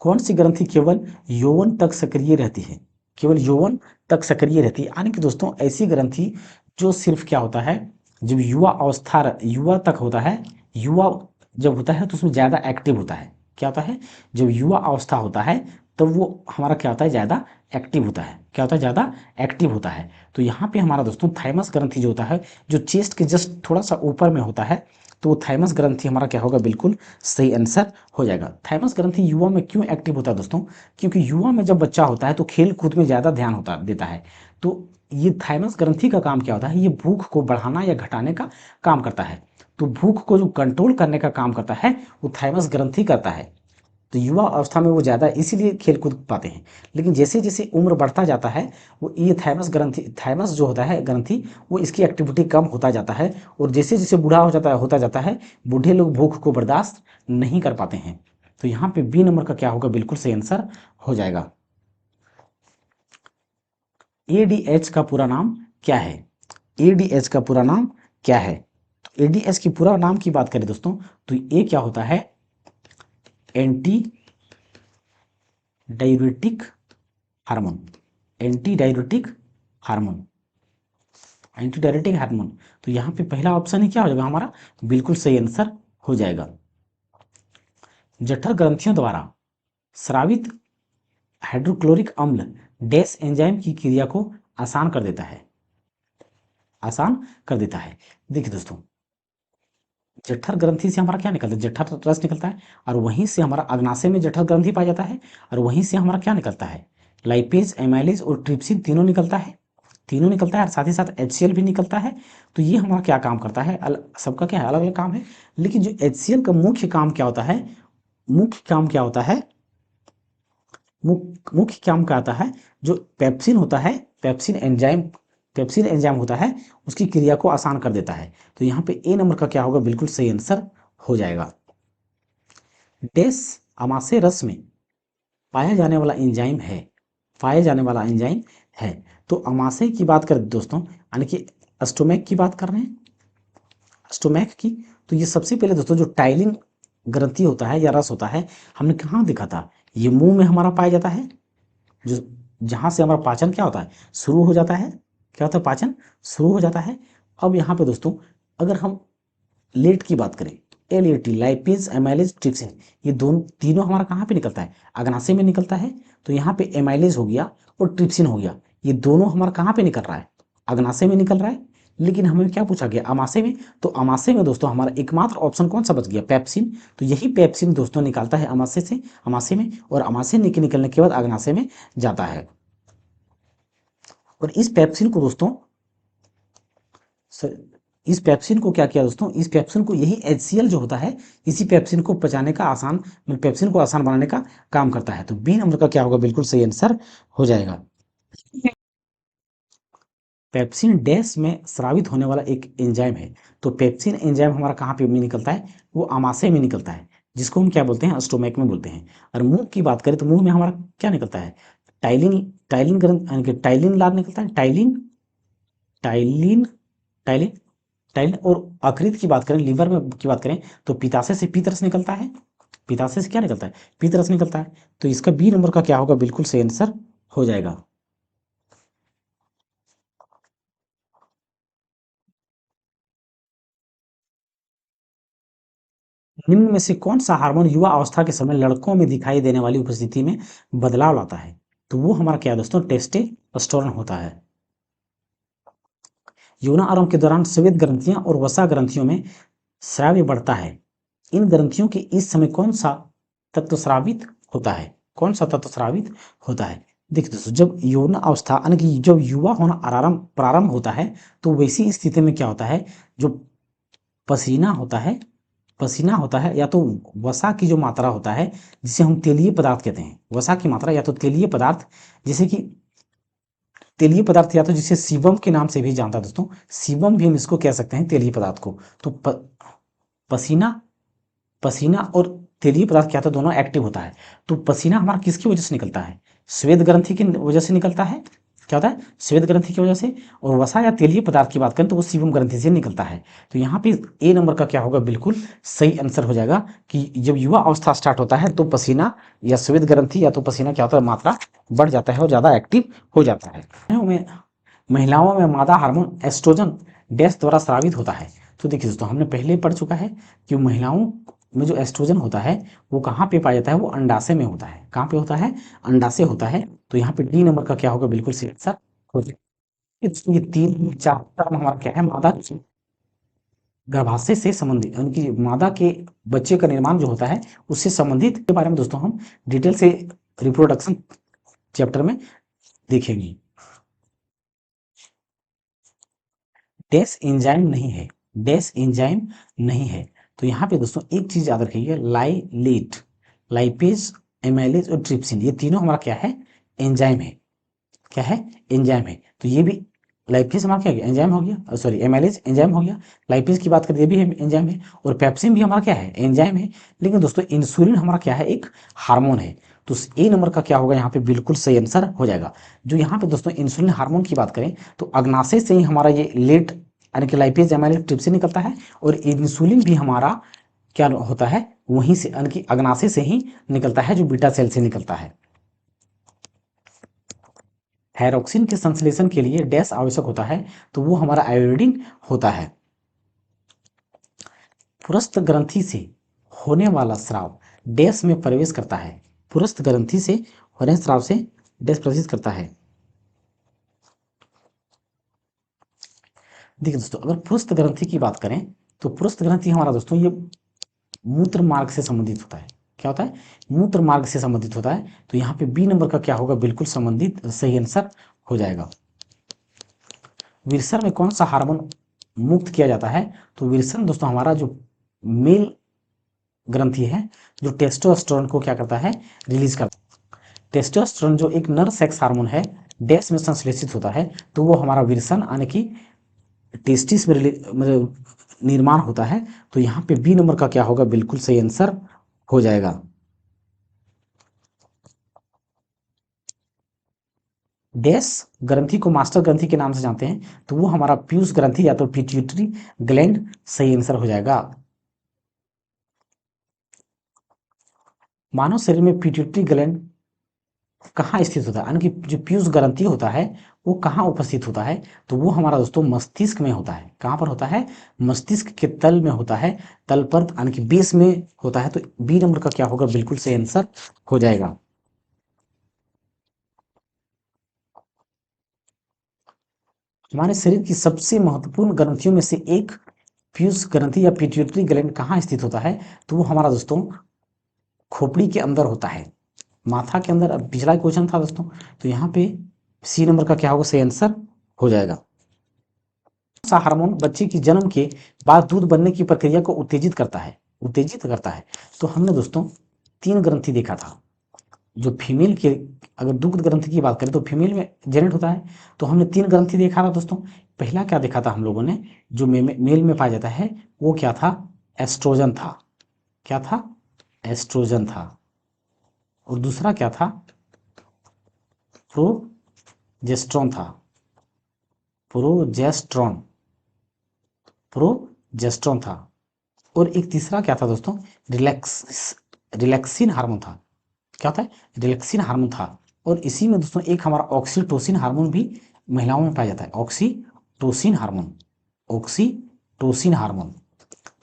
कौन सी ग्रंथि केवल यौवन तक सक्रिय रहती है? केवल यौवन तक सक्रिय रहती है, यानी कि दोस्तों ऐसी ग्रंथि जो सिर्फ क्या होता है, जब युवा तक होता है, युवा जब होता है तो उसमें ज़्यादा एक्टिव होता है। क्या होता है, जब युवा अवस्था होता है तब वो हमारा क्या होता है, ज़्यादा एक्टिव होता है। क्या होता है, ज़्यादा एक्टिव होता है। तो यहाँ पे हमारा दोस्तों थाइमस ग्रंथि जो होता है, जो चेस्ट के जस्ट थोड़ा सा ऊपर में होता है, तो वो थाइमस ग्रंथि हमारा क्या होगा बिल्कुल सही आंसर हो जाएगा। थाइमस ग्रंथि युवा में क्यों एक्टिव होता है दोस्तों? क्योंकि युवा में जब बच्चा होता है तो खेल कूद में ज़्यादा ध्यान होता देता है। तो ये थाइमस ग्रंथि का काम क्या होता है, ये भूख को बढ़ाना या घटाने का काम करता है। तो भूख को जो कंट्रोल करने का काम करता है वो थाइमस ग्रंथि करता है। तो युवा अवस्था में वो ज़्यादा इसीलिए खेल कूद पाते हैं। लेकिन जैसे जैसे उम्र बढ़ता जाता है, वो ये थाइमस जो होता है ग्रंथि, वो इसकी एक्टिविटी कम होता जाता है। और जैसे जैसे बूढ़ा होता जाता है, बूढ़े लोग भूख को बर्दाश्त नहीं कर पाते हैं। तो यहाँ पे बी नंबर का क्या होगा बिल्कुल सही आंसर हो जाएगा। एडीएच का पूरा नाम क्या है? एडीएच का पूरा नाम क्या है? तो एडीएच की पूरा नाम की बात करें दोस्तों, तो ये क्या होता है, anti diabetic hormone, anti diabetic hormone, anti diabetic hormone. तो यहाँ पे पहला ऑप्शन ही क्या हो जाएगा हमारा बिल्कुल सही आंसर हो जाएगा। जठर ग्रंथियों द्वारा स्रावित हाइड्रोक्लोरिक अम्ल डैश एंजाइम की क्रिया को आसान कर देता है, आसान कर देता है। देखिए दोस्तों, जठर ग्रंथि से हमारा क्या निकलता है, जठर रस निकलता है, और वहीं से हमारा अग्नाशय में जठर ग्रंथि पाया जाता है, और वहीं से हमारा क्या निकलता है, लाइपेज, एमाइलेज और ट्रिप्सिन तीनों निकलता है, तीनों निकलता है, और साथ ही साथ HCl भी निकलता है। तो ये हमारा क्या काम करता है, सबका क्या है, अलग अलग काम है, लेकिन जो HCl का मुख्य काम क्या होता है, मुख्य काम क्या होता है, मुख्य काम क्या आता है, जो पेप्सिन होता है, पेप्सिन एंजाइम होता है, उसकी क्रिया को आसान कर देता है। तो यहाँ पे ए नंबर का क्या होगा, बिल्कुल सही आंसर हो जाएगा। डेस अमाशय रस में पाया जाने वाला एंजाइम है, पाया जाने वाला एंजाइम है। तो अमाशय की बात करें दोस्तों, यानी कि स्टोमैक की बात कर रहे हैं, स्टोमैक की, तो ये सबसे पहले दोस्तों जो टाइलिन ग्रंथि होता है या रस होता है, हमने कहाँ देखा था, ये मुंह में हमारा पाया जाता है, जो जहाँ से हमारा पाचन क्या होता है, शुरू हो जाता है, क्या होता है, पाचन शुरू हो जाता है। अब यहाँ पे दोस्तों अगर हम लेट की बात करें, LAT, लाइपेज, एमाइलेज, ट्रिप्सिन, ये दोनों तीनों हमारा कहाँ पे निकलता है, अग्नाशय में निकलता है। तो यहाँ पे एमाइलेज हो गया और ट्रिप्सिन हो गया, ये दोनों हमारा कहाँ पे निकल रहा है, अग्नाशय में निकल रहा है। लेकिन हमें क्या पूछा गया, अमाशय में, तो अमाशय में दोस्तों हमारा एकमात्र ऑप्शन कौन सा बच गया, पेप्सिन। तो यही पेप्सिन दोस्तों निकालता है अमाशय से, अमाशय में, और अमाशय निकलने के बाद अग्नाशय में जाता है। और इस पेप्सिन को दोस्तों, इस पेप्सिन को क्या किया दोस्तों, इस पेप्सिन को यही HCl जो होता है, इसी पेप्सिन को पचाने का आसान, पेप्सिन को आसान बनाने का काम करता है। तो बी नंबर का क्या होगा, बिल्कुल सही आंसर हो जाएगा। पेप्सिन डैश में स्रावित होने वाला एक एंजाइम है। तो पेप्सिन एंजाइम हमारा कहाँ पे में निकलता है, वो अमाशय में निकलता है, जिसको हम क्या बोलते हैं, स्टोमैक में बोलते हैं। और मुंह की बात करें तो मुंह में हमारा क्या निकलता है, टाइलिन, टाइलिन ग्रंथ, यानी कि टाइलिन लार निकलता है, टाइलिन, टाइलिन, टाइलिन, टाइलिन। और यकृत की बात करें, लीवर में की बात करें, तो पित्ताशय से पीत रस निकलता है, पित्ताशय से क्या निकलता है, पीत रस निकलता है। तो इसका बी नंबर का क्या होगा, बिल्कुल सही आंसर हो जाएगा। निम्न में से कौन सा हार्मोन युवा अवस्था के समय लड़कों में दिखाई देने वाली उपस्थिति में बदलाव लाता है, तो वो हमारा क्या है दोस्तों, टेस्टोस्टेरोन होता है। यौन आरंभ के दौरान श्वेत ग्रंथियां और वसा ग्रंथियों में स्राव बढ़ता है, इन ग्रंथियों के इस समय कौन सा तत्व स्रावित होता है, कौन सा तत्व स्रावित होता है। देखिए दोस्तों, जब यौन अवस्था यानी कि जब युवा होना आरंभ प्रारंभ होता है, तो वैसी स्थिति में क्या होता है, जो पसीना होता है, पसीना होता है, या तो वसा की जो मात्रा होता है, जिसे हम तेलीय पदार्थ कहते हैं, वसा की मात्रा या तो तेलीय पदार्थ, जैसे कि तेलीय पदार्थ, या तो जिसे सीबम के नाम से भी जानता है दोस्तों, सीबम भी हम इसको कह सकते हैं, तेलीय पदार्थ को। तो पसीना, पसीना और तेलीय पदार्थ क्या होता है, दोनों एक्टिव होता है। तो पसीना हमारा किसकी वजह से निकलता है, श्वेत ग्रंथि की वजह से निकलता है, क्या होता है, श्वेत ग्रंथि की वजह से। और वसा या तेलीय पदार्थ की बात करें तो वो सीबम ग्रंथि से निकलता है। तो यहाँ पे ए नंबर का क्या होगा, बिल्कुल सही आंसर हो जाएगा, कि जब युवा अवस्था स्टार्ट होता है तो पसीना या श्वेत ग्रंथि या तो पसीना क्या होता है, मात्रा बढ़ जाता है और ज्यादा एक्टिव हो जाता है। महिलाओं में मादा हार्मोन एस्ट्रोजन डैश द्वारा स्रावित होता है। तो देखिए दोस्तों, हमने पहले पढ़ चुका है कि महिलाओं में जो एस्ट्रोजन होता है वो कहाँ पे पाया जाता है, वो अंडाशय में होता है, कहाँ पे होता है, अंडाशय होता है। तो यहाँ पे डी नंबर का क्या होगा, बिल्कुल सही आंसर हो जाएगा। ये तीन चार टर्म हमारा क्या है, मादा गर्भाशय से संबंधित, यानी कि मादा के बच्चे का निर्माण जो होता है उससे संबंधित के बारे में दोस्तों हम डिटेल से रिप्रोडक्शन चैप्टर में देखेंगे। डैश एंजाइम नहीं है, डैश एंजाइम नहीं है। तो यहाँ पे दोस्तों एक चीज याद रखिए, लाइलेट, लाइपेज, एमाइलेज और ट्रिप्सिन, ये तीनों हमारा क्या है, एंजाइम है, क्या है, एंजाइम है। तो ये भी लाइपेज हमारा क्या हो गया, एंजाइम हो गया, सॉरी एमाइलेज एंजाइम हो गया, लाइपेज की बात करें ये भी एंजाइम है, और पेप्सिन भी हमारा क्या है, एंजाइम है। लेकिन दोस्तों इंसुलिन हमारा क्या है, एक हार्मोन है। तो ए नंबर का क्या होगा, यहाँ पे बिल्कुल सही आंसर हो जाएगा। जो यहाँ पे दोस्तों इंसुलिन हार्मोन की बात करें तो अग्नाशय से ही हमारा ये लेट, यानी कि लाइपेज, एमाइलेज, ट्रिप्सिन निकलता है, और इंसुलिन भी हमारा क्या होता है, वहीं से, यानी कि अग्नाशय से ही निकलता है, जो बीटा सेल से निकलता है। थायरोक्सिन के संश्लेषण के लिए डैश आवश्यक होता है, तो वो हमारा आयोडीन होता है। पुरस्थ ग्रंथि से होने वाला स्राव डैश में प्रवेश करता है, पुरस्थ ग्रंथि से होने स्राव से डैश प्रवेश करता है। देखिए दोस्तों, अगर पुरस्थ ग्रंथि की बात करें तो पुरुष ग्रंथि हमारा दोस्तों ये मूत्र मार्ग से संबंधित होता है। क्या होता है? मूत्र मार्ग से संबंधित होता है। तो यहाँ पे बी नंबर का क्या होगा? बिल्कुल संबंधित सही आंसर हो जाएगा। विरसन में कौन सा हार्मोन मुक्त किया जाता है? तो विरसन दोस्तों हमारा जो मेल ग्रंथि है जो टेस्टोस्टेरोन को क्या करता है? रिलीज करता है। टेस्टोस्टेरोन जो एक नर सेक्स हार्मोन है डैश में संश्लेषित होता है, तो वो हमारा विरसन यानी कि टेस्टिस में मतलब निर्माण होता है। तो यहाँ पे बी नंबर का क्या होगा? बिल्कुल सही आंसर हो जाएगा। डैश ग्रंथि को मास्टर ग्रंथि के नाम से जानते हैं, तो वो हमारा पीयूष ग्रंथि या तो पिट्यूटरी ग्लैंड सही आंसर हो जाएगा। मानव शरीर में पिट्यूटरी ग्लैंड कहाँ स्थित होता है? यानी कि जो पीयूष ग्रंथि होता है वो कहाँ उपस्थित होता है? तो वो हमारा दोस्तों मस्तिष्क में होता है। कहाँ पर होता है? मस्तिष्क के तल में होता है, तल पर यानी कि बेस में होता है। तो बी नंबर का क्या होगा? बिल्कुल सही आंसर हो जाएगा। हमारे शरीर की सबसे महत्वपूर्ण ग्रंथियों में से एक पीयूष ग्रंथि या पिट्यूटरी ग्लैंड कहाँ स्थित होता है? तो वो हमारा दोस्तों खोपड़ी के अंदर होता है, माथा के अंदर। अब पिछला क्वेश्चन था दोस्तों, तो यहाँ पे सी नंबर का क्या होगा? सही आंसर हो जाएगा। सा हार्मोन बच्चे की जन्म के बाद दूध बनने की प्रक्रिया को उत्तेजित करता है? उत्तेजित करता है। तो हमने दोस्तों तीन ग्रंथि देखा था जो फीमेल के, अगर दुग्ध ग्रंथि की बात करें तो फीमेल में जनरेट होता है। तो हमने तीन ग्रंथि देखा था दोस्तों। पहला क्या देखा था हम लोगों ने? जो मेल में पाया जाता है वो क्या था? एस्ट्रोजन था। क्या था? एस्ट्रोजन था। और दूसरा क्या था? प्रोजेस्ट्रॉन था। प्रोजेस्ट्रॉन, प्रोजेस्ट्रॉन था। और एक तीसरा क्या था दोस्तों? रिलैक्सिन हार्मोन था। क्या होता है? रिलैक्सिन हार्मोन था। और इसी में दोस्तों एक हमारा ऑक्सीटोसिन हार्मोन भी महिलाओं में पाया जाता है। Oxytocin hormone, oxytocin hormone.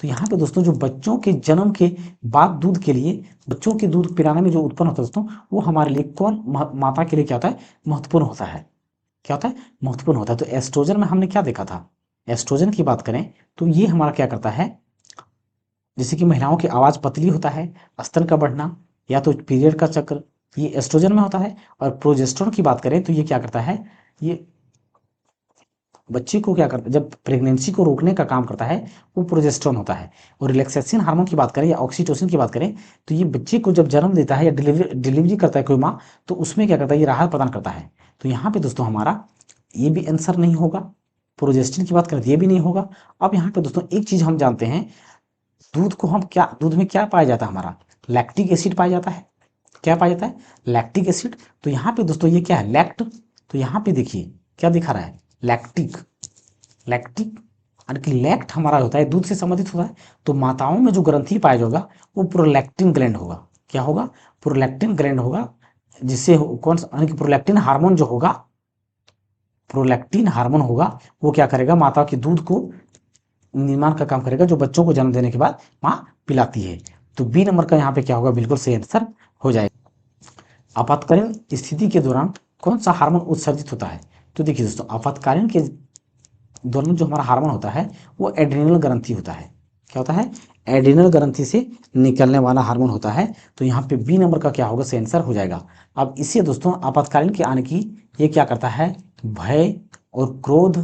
तो यहाँ पे दोस्तों जो बच्चों के जन्म के बाद दूध के लिए, बच्चों के दूध पिलाने में जो उत्पन्न होता है दोस्तों, वो हमारे लिए कौन माता के लिए क्या होता है? महत्वपूर्ण होता है। क्या होता है? महत्वपूर्ण होता है। तो एस्ट्रोजन में हमने क्या देखा था? एस्ट्रोजन की बात करें तो ये हमारा क्या करता है? जैसे कि महिलाओं की आवाज पतली होता है, स्तन का बढ़ना, या तो पीरियड का चक्र, ये एस्ट्रोजन में होता है। और प्रोजेस्टेरोन की बात करें तो ये क्या करता है? ये बच्चे को क्या करता है? जब प्रेगनेंसी को रोकने का काम करता है वो प्रोजेस्टेरोन होता है। और रिलैक्सेशन हार्मोन की बात करें या ऑक्सीटोसिन की बात करें तो ये बच्चे को जब जन्म देता है या डिलीवरी करता है कोई माँ, तो उसमें क्या करता है? ये राहत प्रदान करता है। तो यहाँ पे दोस्तों हमारा ये भी आंसर नहीं होगा। प्रोजेस्टिन की बात करें तो ये भी नहीं होगा। अब यहाँ पे दोस्तों एक चीज हम जानते हैं, दूध को हम क्या, दूध में क्या पाया जाता है? हमारा लैक्टिक एसिड पाया जाता है। क्या पाया जाता है? Lactic acid. तो यहाँ पे दोस्तों ये क्या है? लैक्ट। तो यहाँ पे देखिए क्या दिखा रहा है? लैक्टिक। लैक्टिक यानी कि लैक्ट हमारा होता है दूध से संबंधित होता है। तो माताओं में जो ग्रंथि पाया जाएगा वो प्रोलैक्टिन ग्लैंड होगा। क्या होगा? प्रोलैक्टिन ग्लैंड होगा। जिससे कौन सा, यानी कि प्रोलैक्टिन हार्मोन जो होगा, प्रोलैक्टिन हार्मोन होगा, वो क्या करेगा? माता के दूध को निर्माण का काम करेगा जो बच्चों को जन्म देने के बाद माँ पिलाती है। तो बी नंबर का यहाँ पे क्या होगा? बिल्कुल सही आंसर हो जाएगा। आपातकालीन स्थिति के दौरान कौन सा हार्मोन उत्सर्जित होता है? तो देखिए दोस्तों आपातकालीन के दौरान जो हमारा हार्मोन होता है वो एड्रिनल ग्रंथि होता है। क्या होता है? एड्रिनल ग्रंथि से निकलने वाला हार्मोन होता है। तो यहाँ पे बी नंबर का क्या होगा? सही आंसर हो जाएगा। अब इसे दोस्तों आपातकालीन के आने की ये क्या करता है? भय और क्रोध,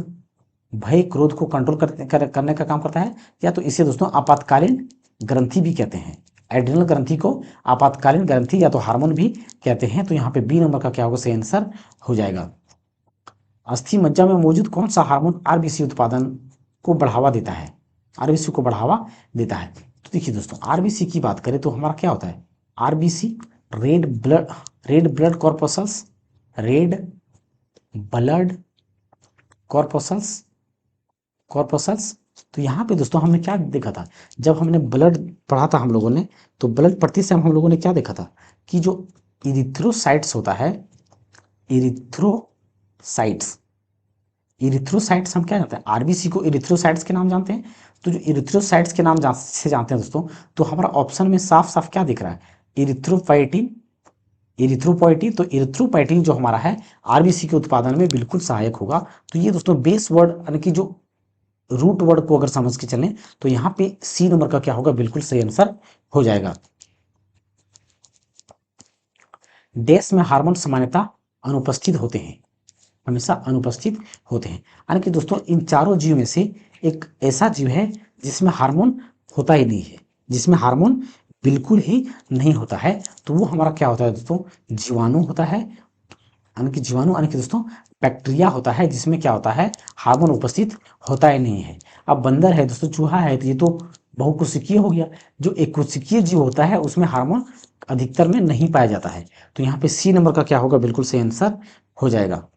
भय क्रोध को कंट्रोल करने का काम करता है। या तो इसे दोस्तों आपातकालीन ग्रंथि भी कहते हैं। एड्रिनल ग्रंथि को आपातकालीन ग्रंथि या तो हार्मोन भी कहते हैं। तो यहाँ पे बी नंबर का क्या होगा? सही आंसर हो जाएगा। अस्थि मज्जा में मौजूद कौन सा हार्मोन आरबीसी उत्पादन को बढ़ावा देता है? आरबीसी को बढ़ावा देता है। तो देखिए दोस्तों आरबीसी की बात करें तो हमारा क्या होता है? RBC red blood corpuscles, red blood corpuscles, corpuscles. तो यहाँ पे दोस्तों हमने क्या देखा था? जब हमने ब्लड पढ़ा था हम लोगों ने, तो ब्लड पढ़ते समय हम लोगों ने क्या देखा था? कि जो इरिथ्रोसाइट्स होता है, इरिथ्रोसाइट्स, इरिथ्रोसाइट्स हम क्या जानते हैं? आरबीसी को इरिथ्रोसाइट्स के नाम जानते हैं। तो जो इरिथ्रोसाइट्स के नाम से जानते हैं दोस्तों, तो हमारा ऑप्शन में साफ साफ क्या दिख रहा है? इरिथ्रोपाइटिन, इरिथ्रोपाइटिन। तो इरिथ्रोपाइटिन जो हमारा है आरबीसी के उत्पादन में बिल्कुल सहायक होगा। तो ये दोस्तों बेस वर्ड यानी कि जो रूट वर्ड को अगर समझ के चलें तो यहाँ पे सी नंबर का क्या होगा, बिल्कुल सही आंसर हो जाएगा। डैश में हार्मोन सामान्यतः अनुपस्थित होते हैं, हमेशा अनुपस्थित होते हैं। यानी कि दोस्तों इन चारों जीव में से एक ऐसा जीव है जिसमें हार्मोन होता ही नहीं है, जिसमें हार्मोन बिल्कुल ही नहीं होता है, तो वो हमारा क्या होता है दोस्तों, जीवाणु होता है। यानी कि जीवाणु यानी कि दोस्तों बैक्टीरिया होता है, जिसमें क्या होता है, हार्मोन उपस्थित होता ही नहीं है। अब बंदर है दोस्तों, चूहा है, तो ये तो बहुकोशिकीय हो गया। जो एक कोशिकीय जीव होता है उसमें हार्मोन अधिकतर में नहीं पाया जाता है, तो यहाँ पे सी नंबर का क्या होगा, बिल्कुल सही आंसर हो जाएगा।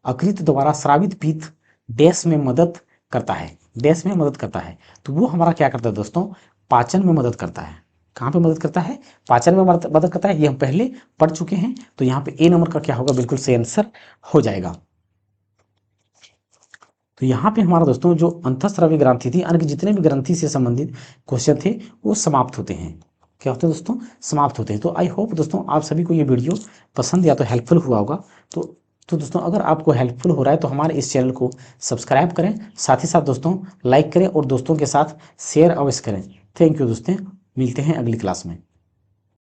यकृत द्वारा स्रावित पित्त डैश में मदद करता है, डैश में मदद करता है, तो वो हमारा क्या करता है दोस्तों, पाचन में मदद करता है। कहाँ पे मदद करता है, पाचन में मदद करता है, ये हम पहले पढ़ चुके हैं। तो यहाँ पे ए नंबर का क्या होगा, बिल्कुल सही आंसर हो जाएगा। तो यहाँ पे हमारा दोस्तों जो अंतःस्रावी ग्रंथि थी, यानी कि जितने भी ग्रंथि से संबंधित क्वेश्चन थे वो समाप्त होते हैं। क्या होते हैं दोस्तों, समाप्त होते हैं। तो आई होप दोस्तों आप सभी को ये वीडियो पसंद या तो हेल्पफुल हुआ होगा। तो दोस्तों अगर आपको हेल्पफुल हो रहा है तो हमारे इस चैनल को सब्सक्राइब करें, साथ ही साथ दोस्तों लाइक करें और दोस्तों के साथ शेयर अवश्य करें। थैंक यू दोस्तों, मिलते हैं अगली क्लास में।